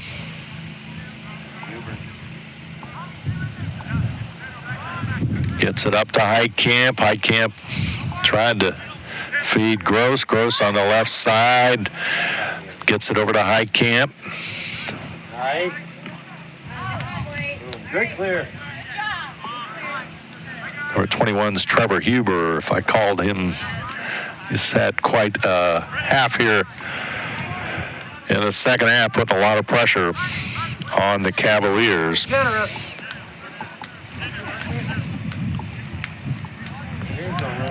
Gets it up to Heitkamp. Heitkamp trying to feed Gross. Gross on the left side. Gets it over to Heitkamp. Nice. Good clear. Number 21's Trevor Huber. If I called him, he's had quite a half here in the second half, putting a lot of pressure on the Cavaliers.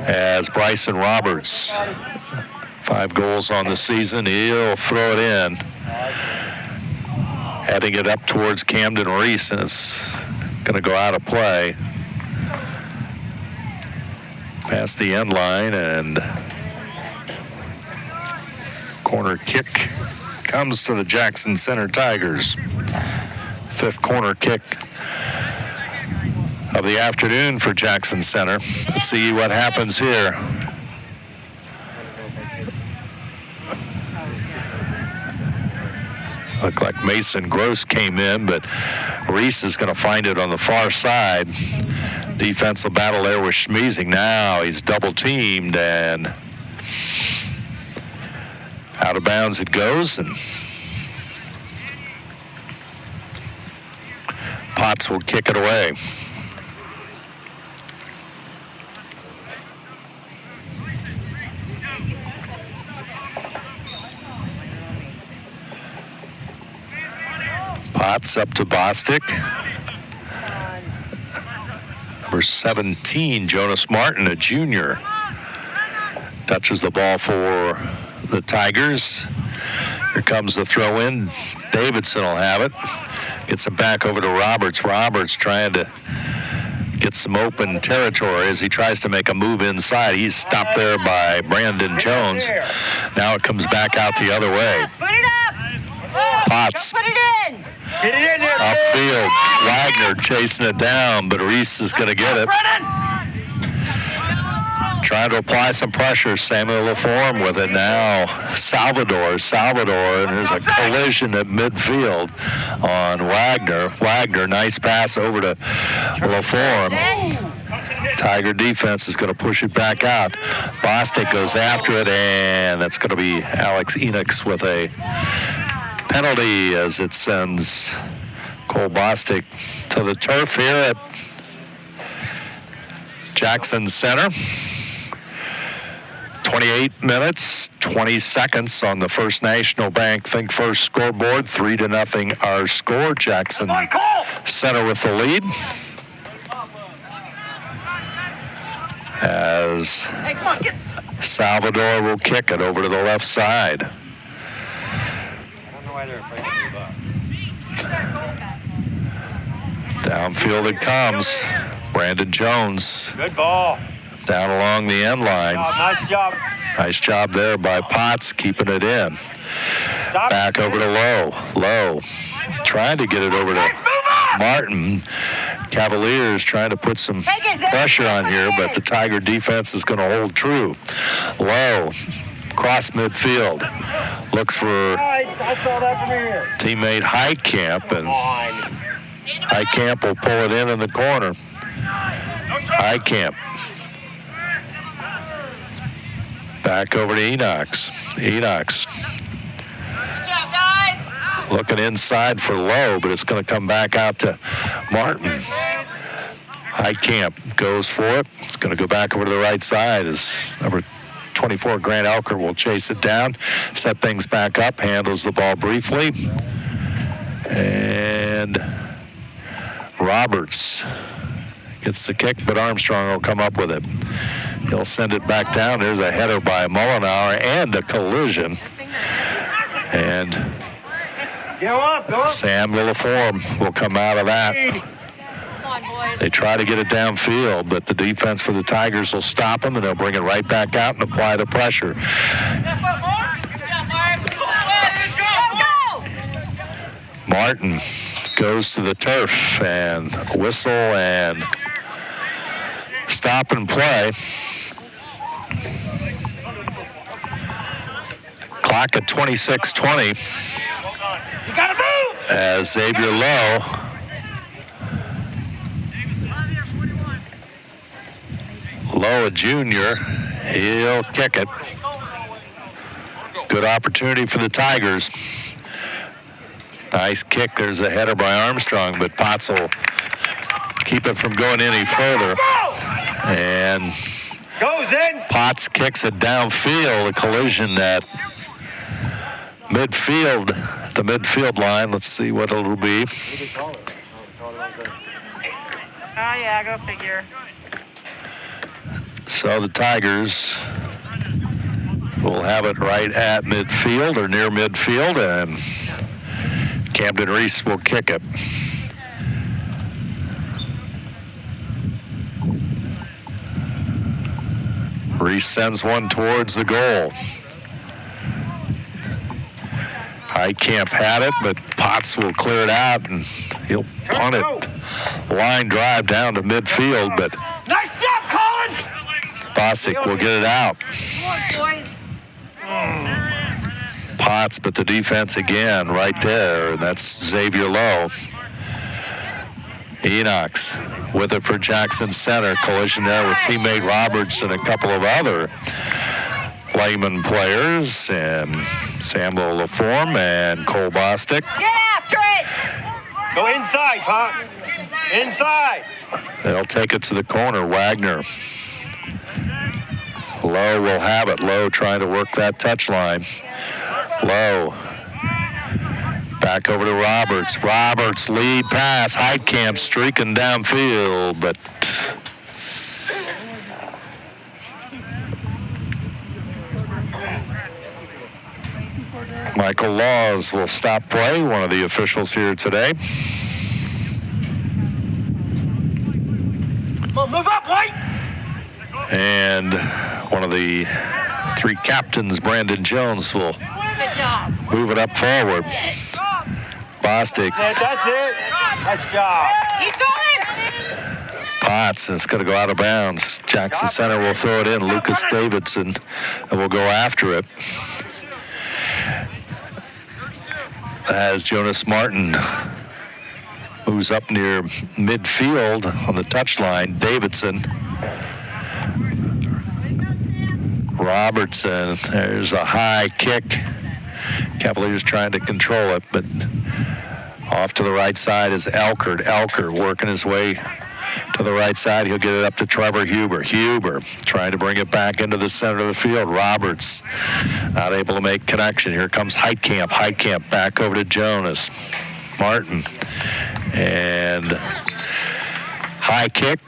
As Bryson Roberts, 5 goals on the season, he'll throw it in. Heading it up towards Camden Reese, and it's going to go out of play. Past the end line, and corner kick comes to the Jackson Center Tigers. 5th corner kick of the afternoon for Jackson Center. Let's see what happens here. Looked like Mason Gross came in, but Reese is going to find it on the far side. Defensive battle there with Schmeezing. Now he's double teamed, and out of bounds it goes, and Potts will kick it away. Potts up to Bostic. Number 17, Jonas Martin, a junior, touches the ball for the Tigers. Here comes the throw in. Davidson will have it. Gets it back over to Roberts. Roberts trying to get some open territory as he tries to make a move inside. He's stopped there by Brandon Jones. Now it comes back out the other way. Put it up! Potts. Put it in! Get it in there, upfield. Wagner chasing it down, but Reese is going to get it. Trying to apply some pressure. Samuel LaForme with it now. Salvador, and there's a collision at midfield on Wagner. Wagner, nice pass over to LaForme. Tiger defense is going to push it back out. Bostic goes after it, and that's going to be Alex Enix with a penalty as it sends Cole Bostic to the turf here at Jackson Center. 28 minutes, 20 seconds on the First National Bank Think First scoreboard. 3-0 our score. Jackson Center with the lead. As Salvador will kick it over to the left side. Downfield it comes. Brandon Jones. Good ball. Down along the end line. Oh, nice job. Nice job there by Potts, keeping it in. Back over to Lowe. Lowe trying to get it over to Martin. Cavaliers trying to put some pressure on here, but the Tiger defense is going to hold true. Lowe, cross midfield. Looks for teammate Heitkamp, and Heitkamp will pull it in the corner. Heitkamp. Back over to Enox. Enox. Looking inside for Lowe, but it's going to come back out to Martin. Heitkamp goes for it. It's going to go back over to the right side as number 24, Grant Elker, will chase it down, set things back up, handles the ball briefly. And Roberts gets the kick, but Armstrong will come up with it. He'll send it back down. There's a header by Mullenauer and a collision. And Sam Lilleform will come out of that. They try to get it downfield, but the defense for the Tigers will stop them, and they'll bring it right back out and apply the pressure. Martin goes to the turf and whistle and stop and play. Clock at 26:20. You gotta move! As Xavier Lowe Lowe, a junior. He'll kick it. Good opportunity for the Tigers. Nice kick. There's a header by Armstrong, but Potts will keep it from going any further. And goes in. Potts kicks it downfield. A collision at midfield, the midfield line. Let's see what it'll be. Oh, yeah, go figure. So the Tigers will have it right at midfield or near midfield, and Camden Reese will kick it. Reese sends one towards the goal. Heitkamp had it, but Potts will clear it out, and he'll punt it. Line drive down to midfield, but Nice job, Colin! Bosick will get it out. Come on, boys. Potts, but the defense again right there, and that's Xavier Lowe. Enochs with it for Jackson Center. Collision there with teammate Roberts and a couple of other Lehman players, and Samuel LaForme and Cole Bostic. Get after it! Go inside, Potts. Inside. They'll take it to the corner. Wagner. Lowe will have it. Lowe trying to work that touch line. Lowe. Back over to Roberts. Roberts lead pass. Heitkamp streaking downfield, but Michael Laws will stop play, one of the officials here today. Come on, move up, White! And one of the three captains, Brandon Jones, will Good job. move it up forward. Bostic. That's it. Nice job. Keep going! Potts, and it's going to go out of bounds. Jackson Center will throw it in. Lucas Davidson will go after it. As Jonas Martin moves up near midfield on the touchline. Davidson. Robertson. There's a high kick. Cavaliers trying to control it, but off to the right side is Elkert. Elkert working his way to the right side. He'll get it up to Trevor Huber. Huber trying to bring it back into the center of the field. Roberts not able to make connection. Here comes Heitkamp. Heitkamp back over to Jonas. Martin. And high kick.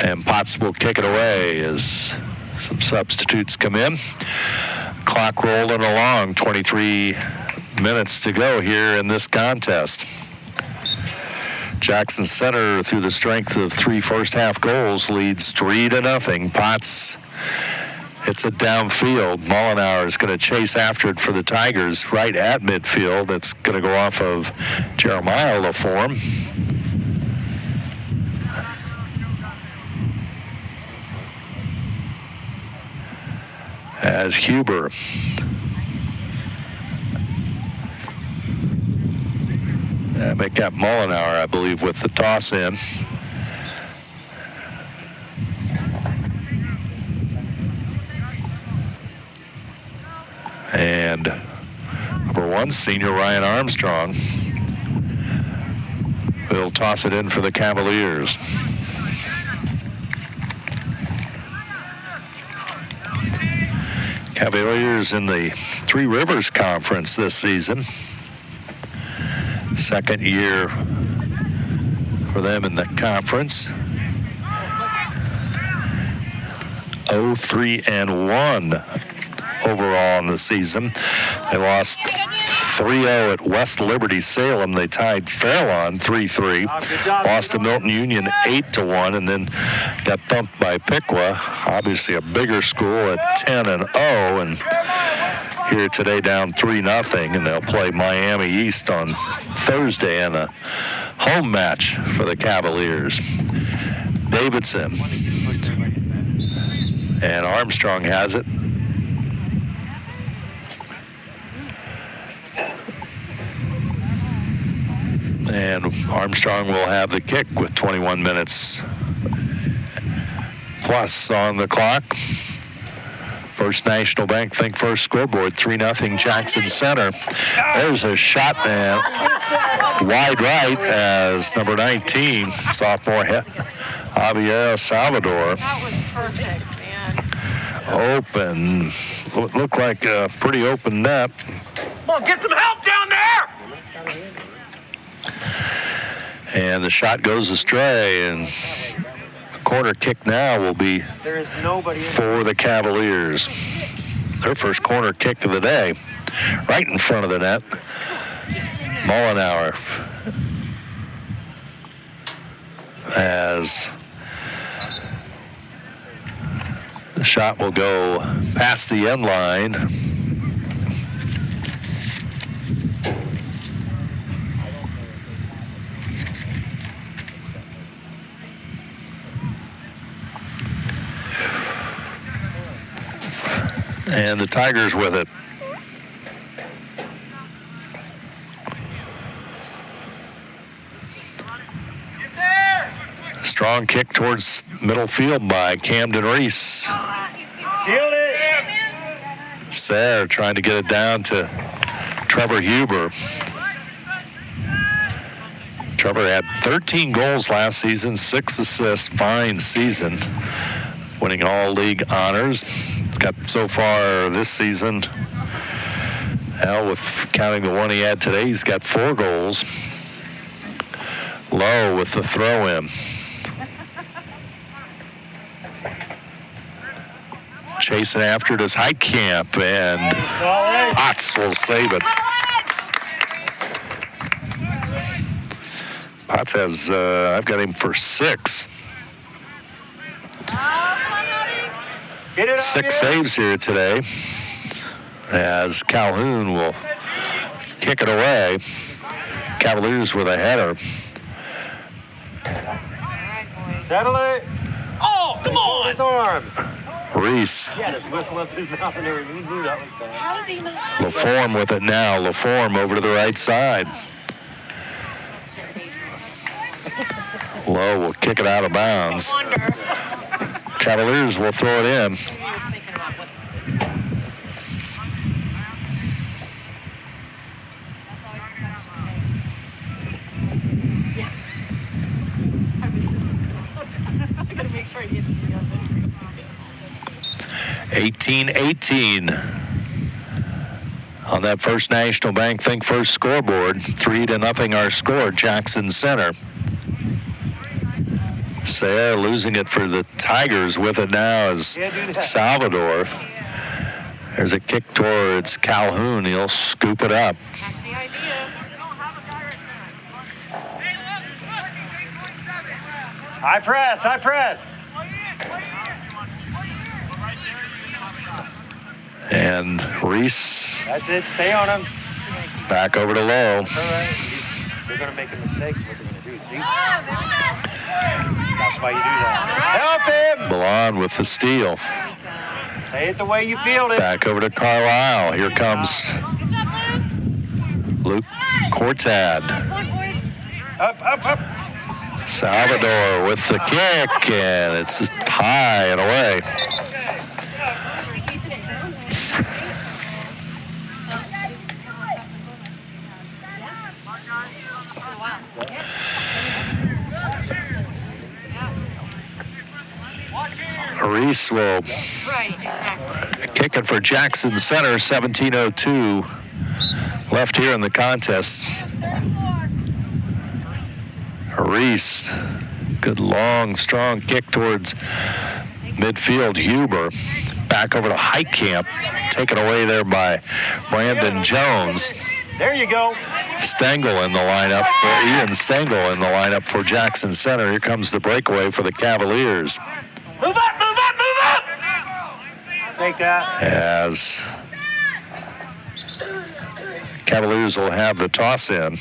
And Potts will kick it away as some substitutes come in. Clock rolling along, 23 minutes to go here in this contest. Jackson Center, through the strength of 3 first-half goals, leads 3-0. Potts hits it downfield. Mollenauer is going to chase after it for the Tigers right at midfield. It's going to go off of Jeremiah LaForme. As Huber make that Mollenauer, I believe, with the toss in. And number 1, senior Ryan Armstrong will toss it in for the Cavaliers. Cavaliers in the Three Rivers Conference this season. Second year for them in the conference. 0-3-1 overall in the season. They lost 3-0 at West Liberty Salem. They tied Fairlawn 3-3. Lost to Milton Union 8-1, and then got thumped by Piqua, obviously a bigger school, at 10-0, and here today down 3-0, and they'll play Miami East on Thursday in a home match for the Cavaliers. Davidson and Armstrong has it. And Armstrong will have the kick with 21 minutes plus on the clock. First National Bank Think First scoreboard, 3-0 Jackson Center. There's a shot man wide right as number 19, sophomore Javier Salvador. That was perfect, man. Open. What looked like a pretty open net. Come on, get some help down there! And the shot goes astray, and the corner kick now will be for the Cavaliers. Their first corner kick of the day, right in front of the net. Mollenauer, as the shot will go past the end line. And the Tigers with it. Strong kick towards middle field by Camden Reese. Shield it! Sayre trying to get it down to Trevor Huber. Trevor had 13 goals last season, 6 assists, fine season, winning all league honors. Got so far this season, now with counting the one he had today, he's got 4 goals. Low with the throw in. Chasing after it is Heitkamp, and Potts will save it. Potts has, I've got him for 6. 6 saves here today, as Calhoun will kick it away. Cavaliers with a header. Settle it. Oh, come on! His arm. Reese. Yeah, just whistle up his mouth and everything. He knew that was bad. How did he miss? LaForme with it now. LaForme over to the right side. Lowe will kick it out of bounds. Cavaliers will throw it in. I gotta make sure I get it together. 18-18 on that First National Bank Think First scoreboard. 3-0 our score, Jackson Center. Sayre losing it for the Tigers. With it now is Salvador. There's a kick towards Calhoun. He'll scoop it up. That's the idea. High press, high press. And Reese. That's it, stay on him. Back over to Lowe. All right. They're going to make a mistake. What they're going to do, see? That's why you do that. Help him! Milan with the steal. Say it the way you feel it. Back over to Carlisle. Here comes Luke Cortad. Up, up, up. Salvador with the kick, and it's just high and away. Reese will kick it for Jackson Center. 17:02 left here in the contest. Reese, good long, strong kick towards midfield. Huber back over to Heitkamp, taken away there by Brandon Jones. There you go. Stengel in the lineup, Ian Stengel in the lineup for Jackson Center. Here comes the breakaway for the Cavaliers. Move up, move up, move up! Take that. As Cavaliers will have the toss in.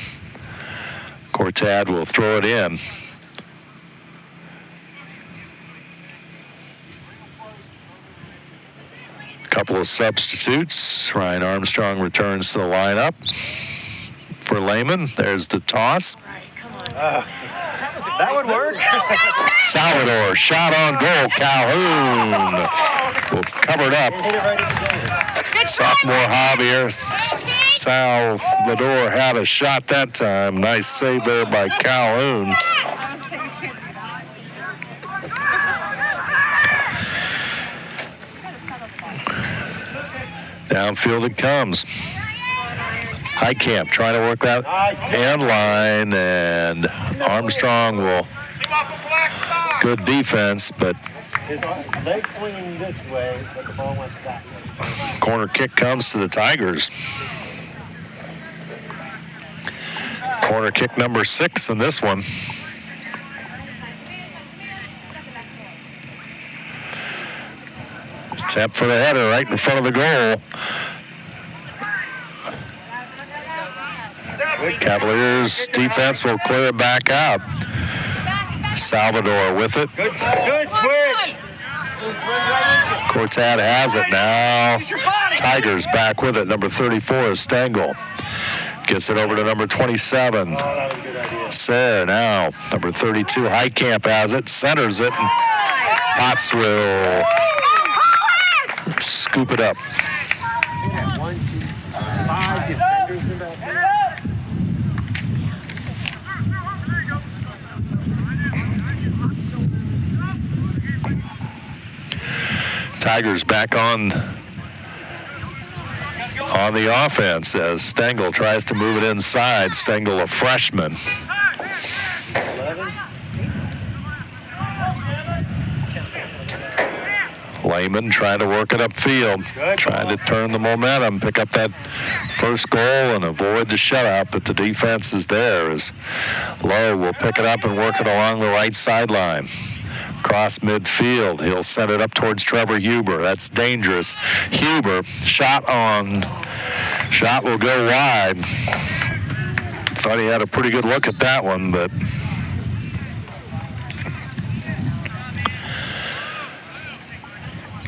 Cortad will throw it in. Couple of substitutes. Ryan Armstrong returns to the lineup. for Lehman. There's the toss. That would work. Salvador, shot on goal. Calhoun will cover it up. Sophomore Javier Salvador had a shot that time. Nice save there by Calhoun. Downfield it comes. Heitkamp trying to work that end line, and Armstrong will. Good defense, but His leg swinging this way, but the ball went that way. corner kick comes to the Tigers. Corner kick number 6 in this one. Attempt for the header right in front of the goal. Cavaliers defense will clear it back out. Salvador with it. Good switch. Cortad has it now. Tigers back with it. Number 34 is Stengel. Gets it over to number 27. Sayre now. Number 32, Heitkamp has it. Centers it. And Potts will scoop it up. 1, 2, 5 defenders in back there. Tigers back on the offense as Stengel tries to move it inside. Stengel, a freshman. Lehman trying to work it upfield, trying to turn the momentum, pick up that first goal and avoid the shutout, but the defense is there as Lowe will pick it up and work it along the right sideline. Across midfield, he'll send it up towards Trevor Huber. That's dangerous. Huber, shot will go wide. Thought he had a pretty good look at that one, but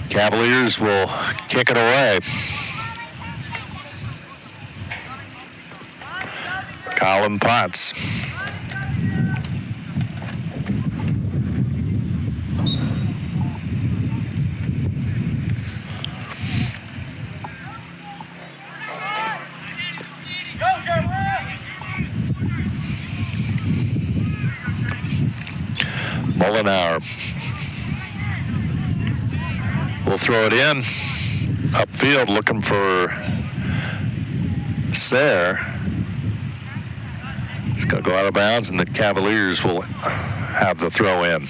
Cavaliers will kick it away. Colin Potts. Mullenauer will throw it in upfield, looking for Sayre. It's going to go out of bounds, and the Cavaliers will have the throw in.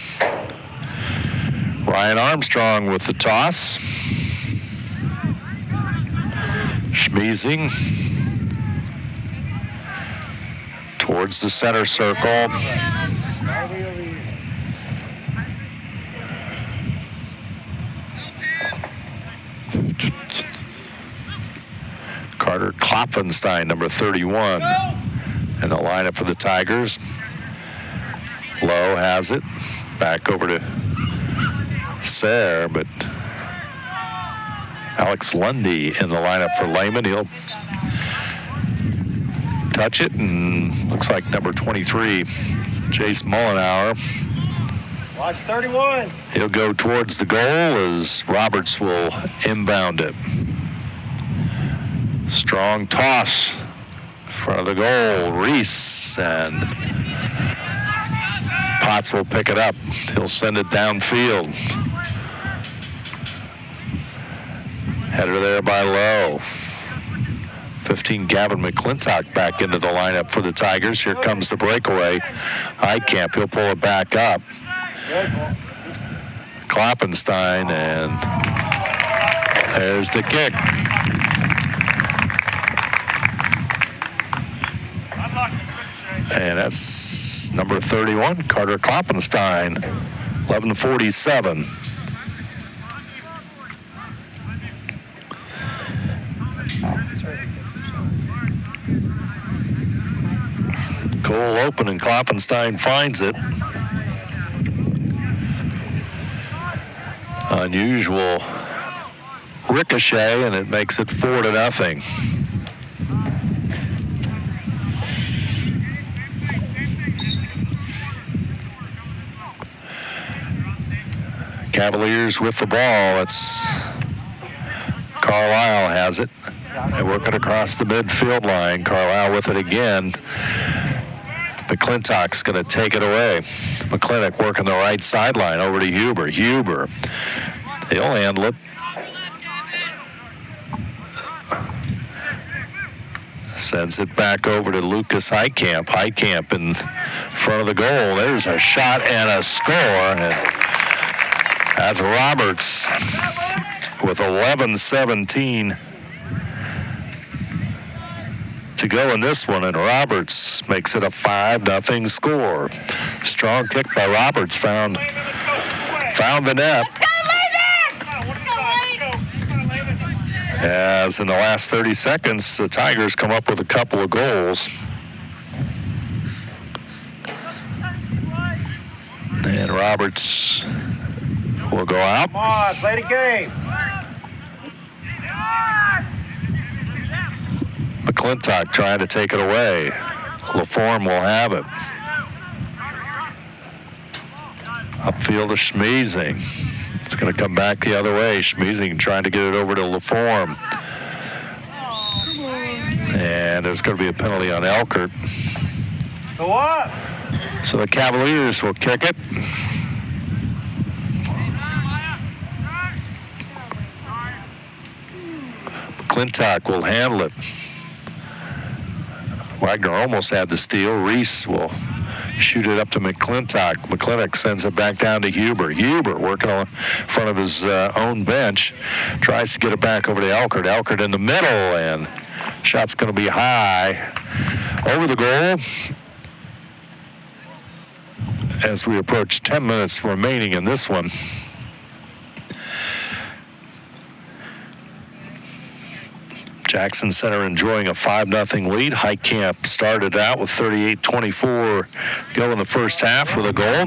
Ryan Armstrong with the toss. Schmeezing towards the center circle. Carter Klopfenstein, number 31, in the lineup for the Tigers. Lowe has it. Back over to Sayre, but Alex Lundy in the lineup for Lehman. He'll touch it, and looks like number 23, Jace Mullenauer. Watch 31. He'll go towards the goal as Roberts will inbound it. Strong toss in front of the goal. Reese, and Potts will pick it up. He'll send it downfield. Header there by Lowe. 15, Gavin McClintock back into the lineup for the Tigers. Here comes the breakaway. Heitkamp, he'll pull it back up. Kloppenstein, and there's the kick. And that's number 31, Carter Kloppenstein, 11:47. Goal open, and Kloppenstein finds it. Unusual ricochet, and it makes it 4-0. Cavaliers with the ball. It's Carlisle has it. They work it across the midfield line. Carlisle with it again. McClintock's going to take it away. McClintock working the right sideline over to Huber. Huber, he'll handle it. Sends it back over to Lucas Heitkamp. Heitkamp in front of the goal. There's a shot and a score. And that's Roberts with 11-17 to go in this one, and Roberts makes it a 5-0 score. Strong kick by Roberts, found the net. As in the last 30 seconds, the Tigers come up with a couple of goals. And Roberts will go out. Come on, play the game. McClintock trying to take it away. LaForme will have it. Upfield to Schmeezing. It's going to come back the other way. Schmeezing trying to get it over to LaForme. And there's going to be a penalty on Elkert. Go up. So the Cavaliers will kick it. McClintock will handle it. Wagner almost had the steal. Reese will shoot it up to McClintock. McClintock sends it back down to Huber. Huber working in front of his own bench. Tries to get it back over to Elkert. Elkert in the middle, and shot's going to be high over the goal. As we approach 10 minutes remaining in this one. Jackson Center enjoying a 5-0 lead. Heitkamp started out with 38-24 go in the first half with a goal.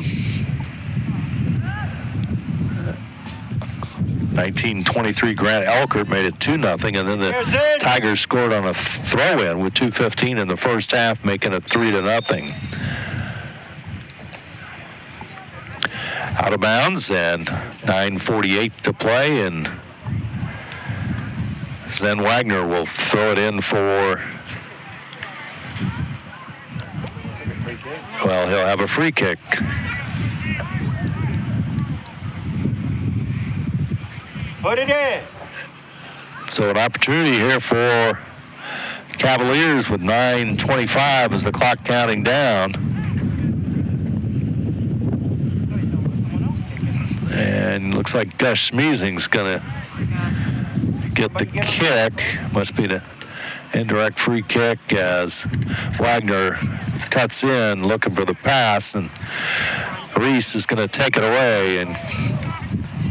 1923 Grant Elkert made it 2-0, and then the Tigers scored on a throw-in with 2:15 in the first half, making it 3-0. Out of bounds and 9:48 to play, and Zen Wagner will throw it in for, well, he'll have a free kick. Put it in. So an opportunity here for Cavaliers with 9:25 as the clock counting down. And looks like Gus Schmeezing's going to get the kick. Must be the indirect free kick as Wagner cuts in looking for the pass, and Reese is going to take it away and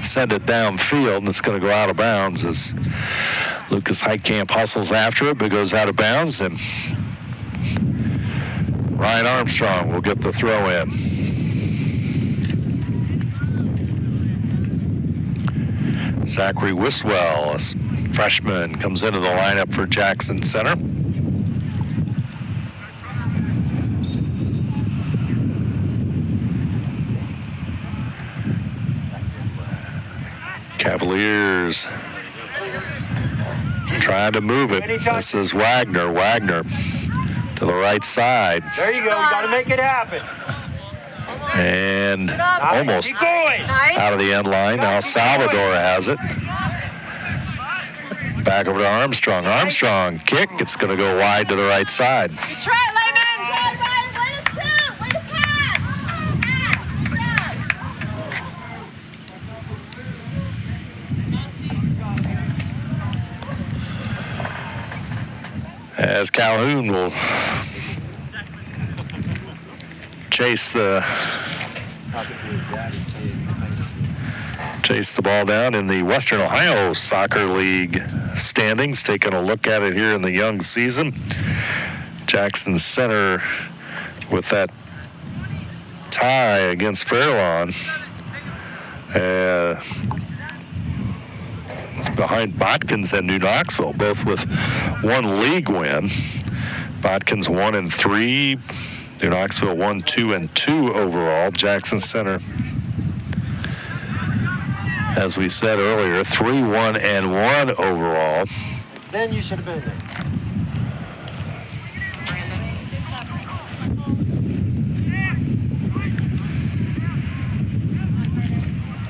send it downfield, and it's going to go out of bounds as Lucas Heitkamp hustles after it, but goes out of bounds, and Ryan Armstrong will get the throw in. Zachary Wiswell, a freshman, comes into the lineup for Jackson Center. Cavaliers trying to move it. This is Wagner. Wagner to the right side. There you go. You got to make it happen. And almost out of the end line. Now Salvador has it. Back over to Armstrong. Armstrong kick. It's going to go wide to the right side. Try it, Lehman. Try it, Ryan. Way to shoot. Way to pass. As Calhoun will chase the ball down in the Western Ohio Soccer League standings. Taking a look at it here in the young season. Jackson Center with that tie against Fairlawn. Behind Botkins and New Knoxville, both with one league win. Botkins 1-3. New Knoxville 1-2-2 overall. Jackson Center As we said earlier, 3-1-1 overall. Then you should have been there.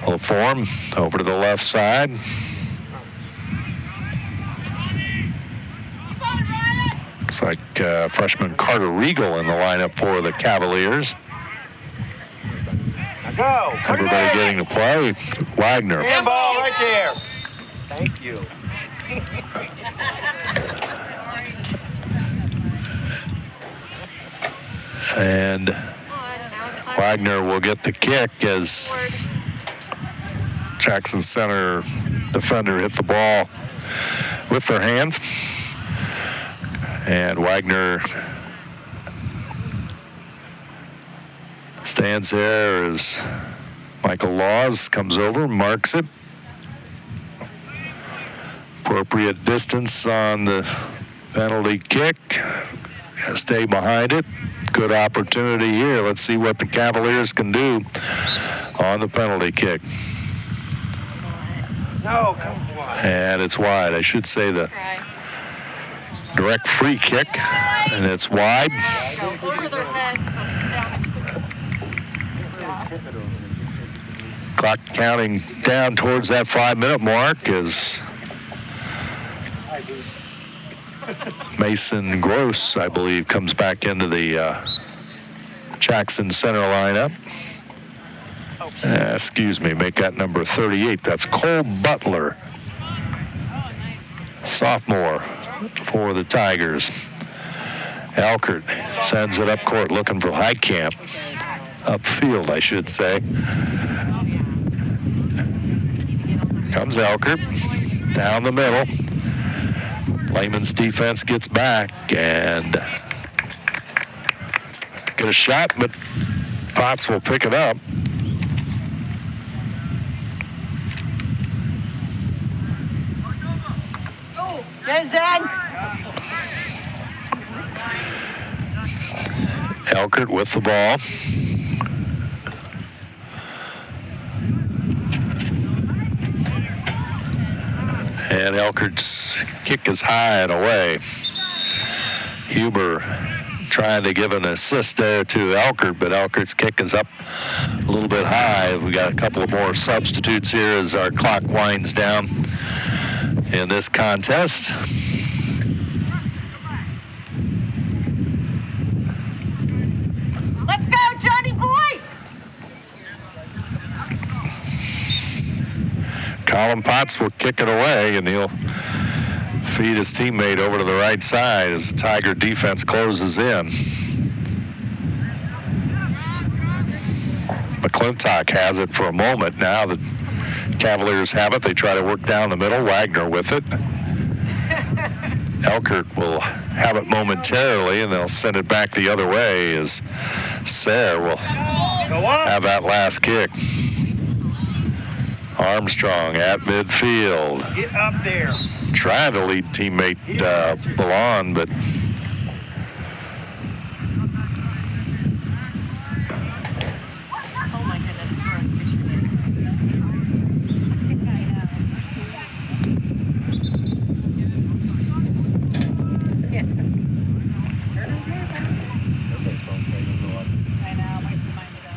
Full form over to the left side. Looks like freshman Carter Regal in the lineup for the Cavaliers. Go. Everybody getting to play. Wagner. Handball right there. Thank you. And Wagner will get the kick as Jackson Center defender hit the ball with their hand. And Wagner stands there as Michael Laws comes over, marks it. Appropriate distance on the penalty kick. Stay behind it. Good opportunity here. Let's see what the Cavaliers can do on the penalty kick. No, come on. And it's wide. I should say the direct free kick, and it's wide. Clock counting down towards that 5-minute mark as Mason Gross, I believe, comes back into the Jackson Center lineup. Excuse me, make that number 38. That's Cole Butler, sophomore for the Tigers. Elkert sends it up court looking for Heitkamp. Upfield, I should say. Comes Elkert down the middle. Lehman's defense gets back and get a shot, but Potts will pick it up. There's that. Elkert with the ball. And Elkert's kick is high and away. Huber trying to give an assist there to Elkert, but Elkert's kick is up a little bit high. We got a couple of more substitutes here as our clock winds down in this contest. Let's go, Johnny boy! Colin Potts will kick it away, and he'll feed his teammate over to the right side as the Tiger defense closes in. McClintock has it for a moment. Now the Cavaliers have it. They try to work down the middle. Wagner with it. Elkert will have it momentarily, and they'll send it back the other way as Sayre will have that last kick. Armstrong at midfield. Get up there. Trying to lead teammate Ballon, but Oh my goodness, the first picture there. I know, might remind me though.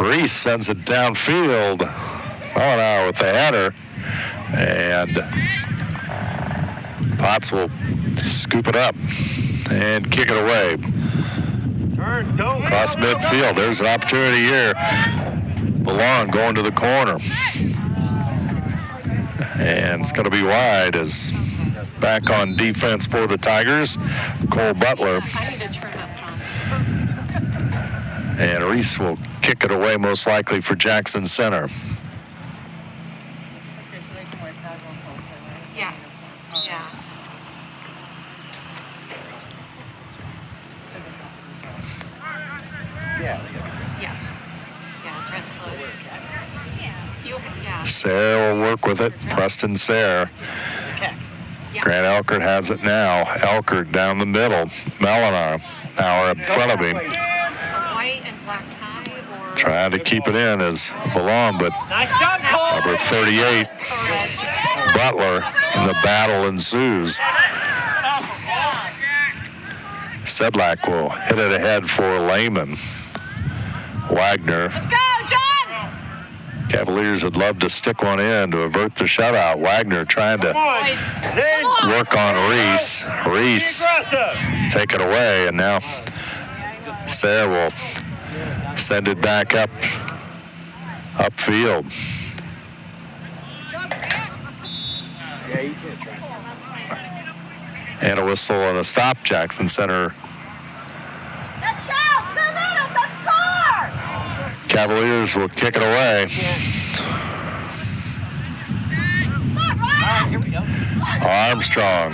Reese sends it downfield. Oh, now with the header. And Potts will scoop it up and kick it away. Turn, don't. Across midfield. There's an opportunity here. Ballon going to the corner. And it's going to be wide as back on defense for the Tigers. Cole Butler. And Reese will kick it away most likely for Jackson Center. Yeah. Yeah. Yeah, dress clothes. Yeah. Sayre will work with it. Preston Sayre. Okay. Grant Elkert has it now. Elkert down the middle. Melinar now in front of him. White and black tie or Trying to keep it in as Ballon, but number 38, Butler, and the battle ensues. Sedlak will hit it ahead for Lehman. Wagner. Let's go, John! Cavaliers would love to stick one in to avert the shutout. Wagner trying to work on Reese. Reese take it away, and now Sarah will send it back upfield. And a whistle and a stop. Jackson Center. Let's go! 2 minutes, let's score! Cavaliers will kick it away. Armstrong.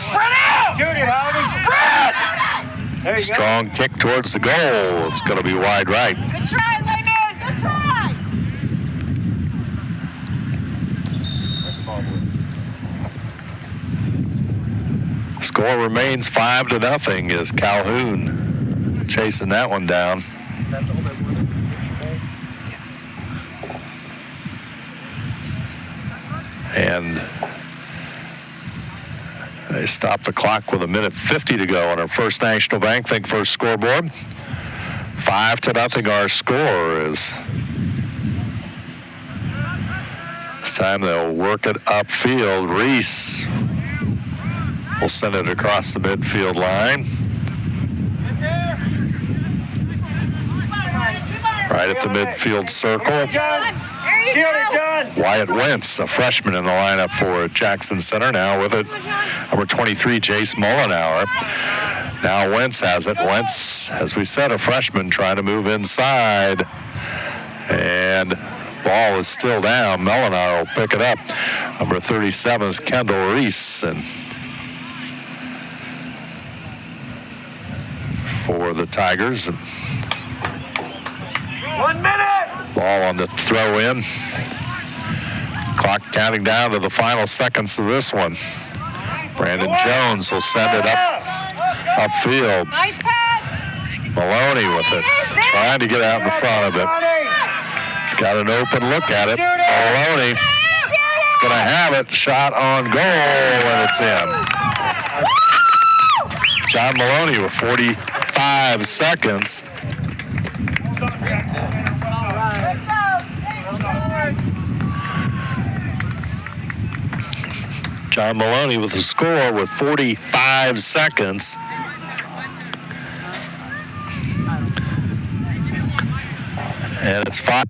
Strong kick towards the goal. It's going to be wide right. Good try, Lehman! Good try! Score remains 5-0 as Calhoun chasing that one down. And they stop the clock with 1:50 to go on our First National Bank Think First scoreboard. 5-0 our score is. This time they'll work it upfield. Reese will send it across the midfield line. Right at the midfield circle. Wyatt Wentz, a freshman in the lineup for Jackson Center, now with it. Number 23, Jace Mullenauer. Now Wentz has it. Wentz, as we said, a freshman trying to move inside. And ball is still down. Mullenauer will pick it up. Number 37 is Kendall Reese. And for the Tigers. 1 minute! Ball on the throw in. Clock counting down to the final seconds of this one. Brandon Jones will send it upfield. Nice pass! Maloney with it, trying to get out in front of it. He's got an open look at it. Maloney is going to have it. Shot on goal, and it's in. John Maloney with 45 seconds. John Maloney with the score with 45 seconds. And it's 5.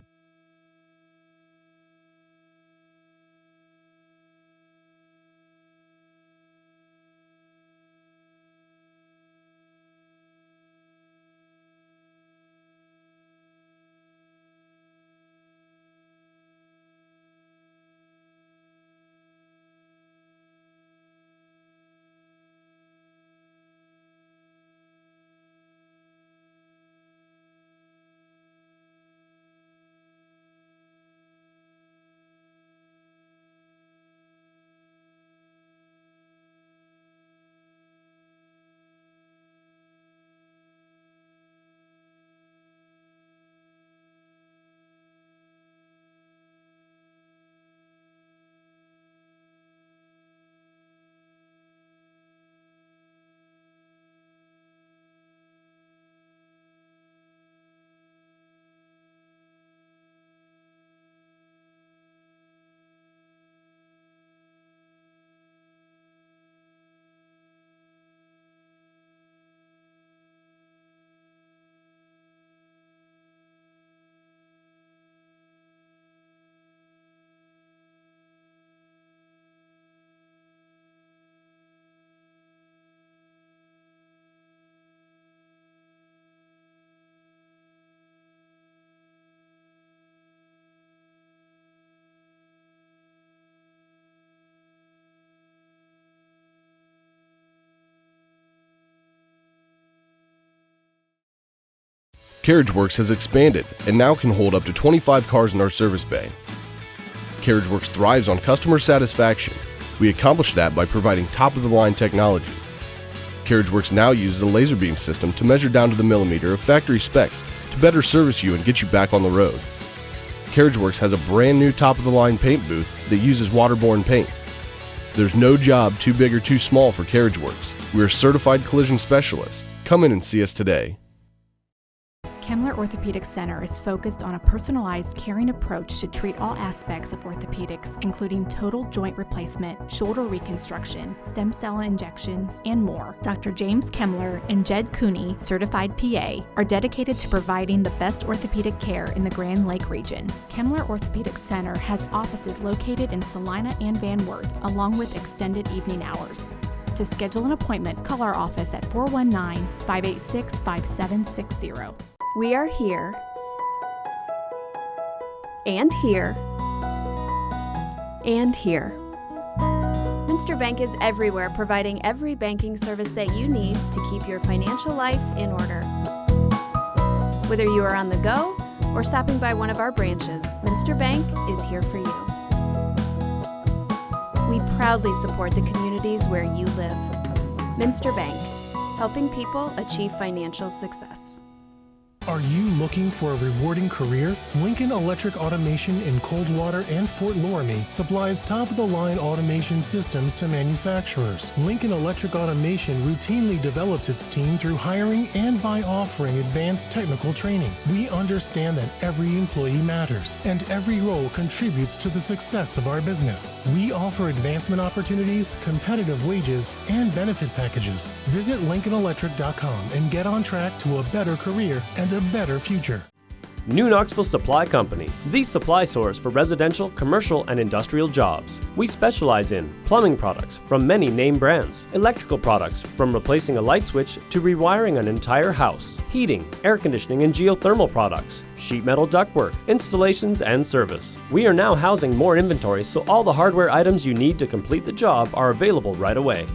CarriageWorks has expanded and now can hold up to 25 cars in our service bay. CarriageWorks thrives on customer satisfaction, We accomplish that by providing top-of-the-line technology. CarriageWorks now uses a laser beam system to measure down to the millimeter of factory specs to better service you and get you back on the road. CarriageWorks has a brand new top-of-the-line paint booth that uses waterborne paint. There's no job too big or too small for CarriageWorks. We're certified collision specialists. Come in and see us today. Kemmler Orthopedic Center is focused on a personalized, caring approach to treat all aspects of orthopedics, including total joint replacement, shoulder reconstruction, stem cell injections, and more. Dr. James Kemmler and Jed Cooney, certified PA, are dedicated to providing the best orthopedic care in the Grand Lake region. Kemmler Orthopedic Center has offices located in Salina and Van Wert, along with extended evening hours. To schedule an appointment, call our office at 419-586-5760. We are here, and here, and here. Minster Bank is everywhere, providing every banking service that you need to keep your financial life in order. Whether you are on the go or stopping by one of our branches, Minster Bank is here for you. We proudly support the communities where you live. Minster Bank, helping people achieve financial success. Are you looking for a rewarding career? Lincoln Electric Automation in Coldwater and Fort Loramie supplies top-of-the-line automation systems to manufacturers. Lincoln Electric Automation routinely develops its team through hiring and by offering advanced technical training. We understand that every employee matters, and every role contributes to the success of our business. We offer advancement opportunities, competitive wages, and benefit packages. Visit LincolnElectric.com and get on track to a better career and a better future. New Knoxville Supply Company, the supply source for residential, commercial, and industrial jobs. We specialize in plumbing products from many name brands, electrical products from replacing a light switch to rewiring an entire house, heating, air conditioning, and geothermal products, sheet metal ductwork, installations, and service. We are now housing more inventory, so all the hardware items you need to complete the job are available right away.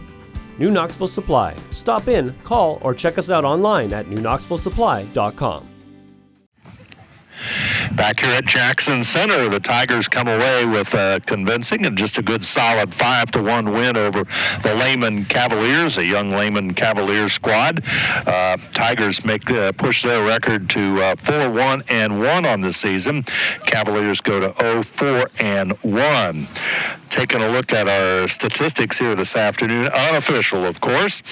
New Knoxville Supply. Stop in, call, or check us out online at newknoxvillesupply.com. Back here at Jackson Center, the Tigers come away with convincing and just a good solid 5-1 win over the Lehman Cavaliers, a young Lehman Cavaliers squad. Tigers push their record to 4-1-1 on the season. Cavaliers go to 0-4-1. Taking a look at our statistics here this afternoon, unofficial, of course.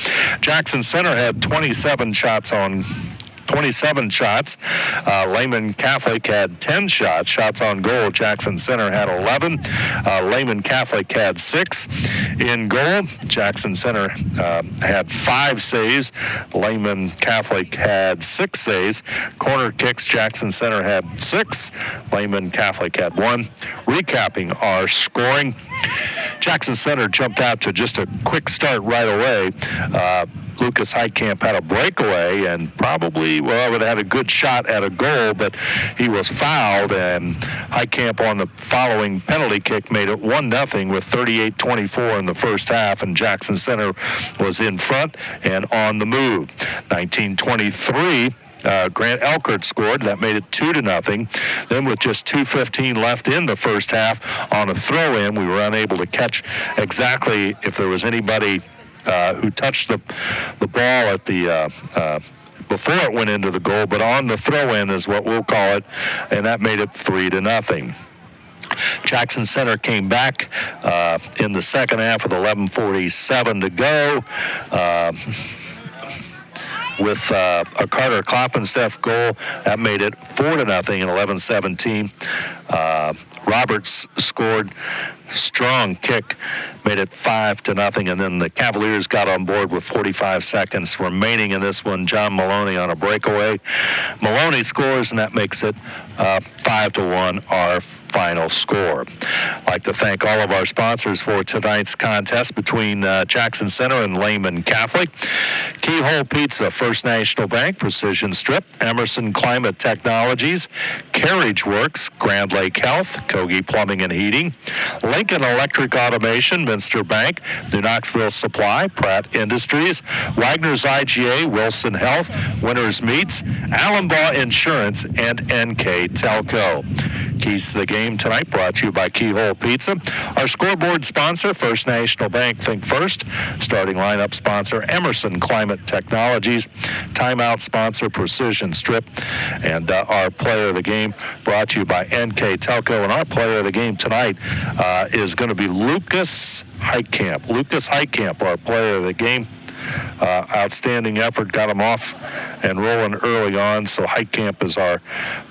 Jackson Center had 27 shots. Lehman Catholic had 10 shots. Shots on goal, Jackson Center had 11. Lehman Catholic had 6. In goal, Jackson Center had 5 saves. Lehman Catholic had 6 saves. Corner kicks, Jackson Center had 6. Lehman Catholic had 1. Recapping our scoring, Jackson Center jumped out to just a quick start right away. Lucas Heitkamp had a breakaway and probably would have had a good shot at a goal, but he was fouled, and Heitkamp on the following penalty kick made it 1-0 with 38-24 in the first half, and Jackson Center was in front and on the move. 1923. Grant Elkert scored. That made it 2-0. Then with just 2:15 left in the first half, on a throw-in, we were unable to catch exactly if there was anybody who touched the ball at the before it went into the goal, but on the throw-in is what we'll call it, and that made it 3-0. Jackson Center came back in the second half with 11:47 to go. With a Carter Kloppensteff goal, that made it 4-0 in 11:17. Roberts scored. Strong kick made it 5-0, and then the Cavaliers got on board with 45 seconds remaining in this one. John Maloney on a breakaway. Maloney scores, and that makes it 5-1, our final score. I'd like to thank all of our sponsors for tonight's contest between Jackson Center and Lehman Catholic. Keyhole Pizza, First National Bank, Precision Strip, Emerson Climate Technologies, Carriage Works, Grand Lake Health, Kogi Plumbing and Heating, Lincoln Electric Automation, Minster Bank, New Knoxville Supply, Pratt Industries, Wagner's IGA, Wilson Health, Winners Meats, Allenbaugh Insurance, and NKTelco. Keys to the game tonight brought to you by Keyhole Pizza. Our scoreboard sponsor, First National Bank, Think First. Starting lineup sponsor, Emerson Climate Technologies. Timeout sponsor, Precision Strip. And our player of the game brought to you by NKTelco. And our player of the game tonight is going to be Lucas Heitkamp. Lucas Heitkamp, our player of the game. Outstanding effort, got him off and rolling early on, so Heitkamp is our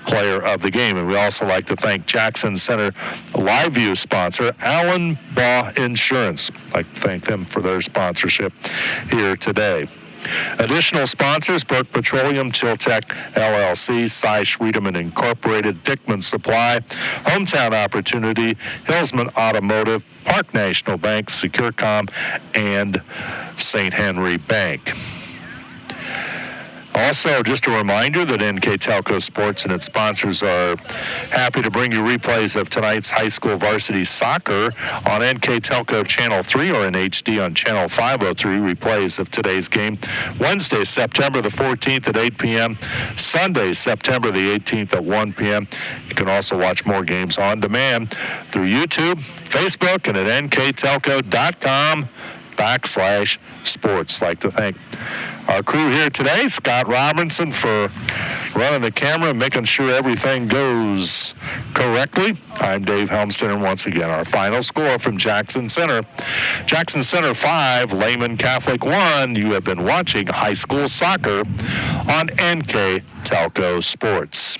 player of the game. And we also like to thank Jackson Center Live View sponsor, Allen Baugh Insurance. I'd like to thank them for their sponsorship here today. Additional sponsors, Burke Petroleum, Chiltech LLC, Cy Schwedeman Incorporated, Dickman Supply, Hometown Opportunity, Hillsman Automotive, Park National Bank, SecureCom, and St. Henry Bank. Also, just a reminder that NKTelco Sports and its sponsors are happy to bring you replays of tonight's high school varsity soccer on NKTelco Channel 3 or in HD on Channel 503. Replays of today's game Wednesday, September the 14th at 8 p.m., Sunday, September the 18th at 1 p.m. You can also watch more games on demand through YouTube, Facebook, and at nktelco.com/sports. Like to thank our crew here today, Scott Robinson for running the camera, making sure everything goes correctly. I'm Dave Helmston, and once again, our final score from Jackson Center. Jackson Center 5, Lehman Catholic 1. You have been watching high school soccer on NKTelco Sports.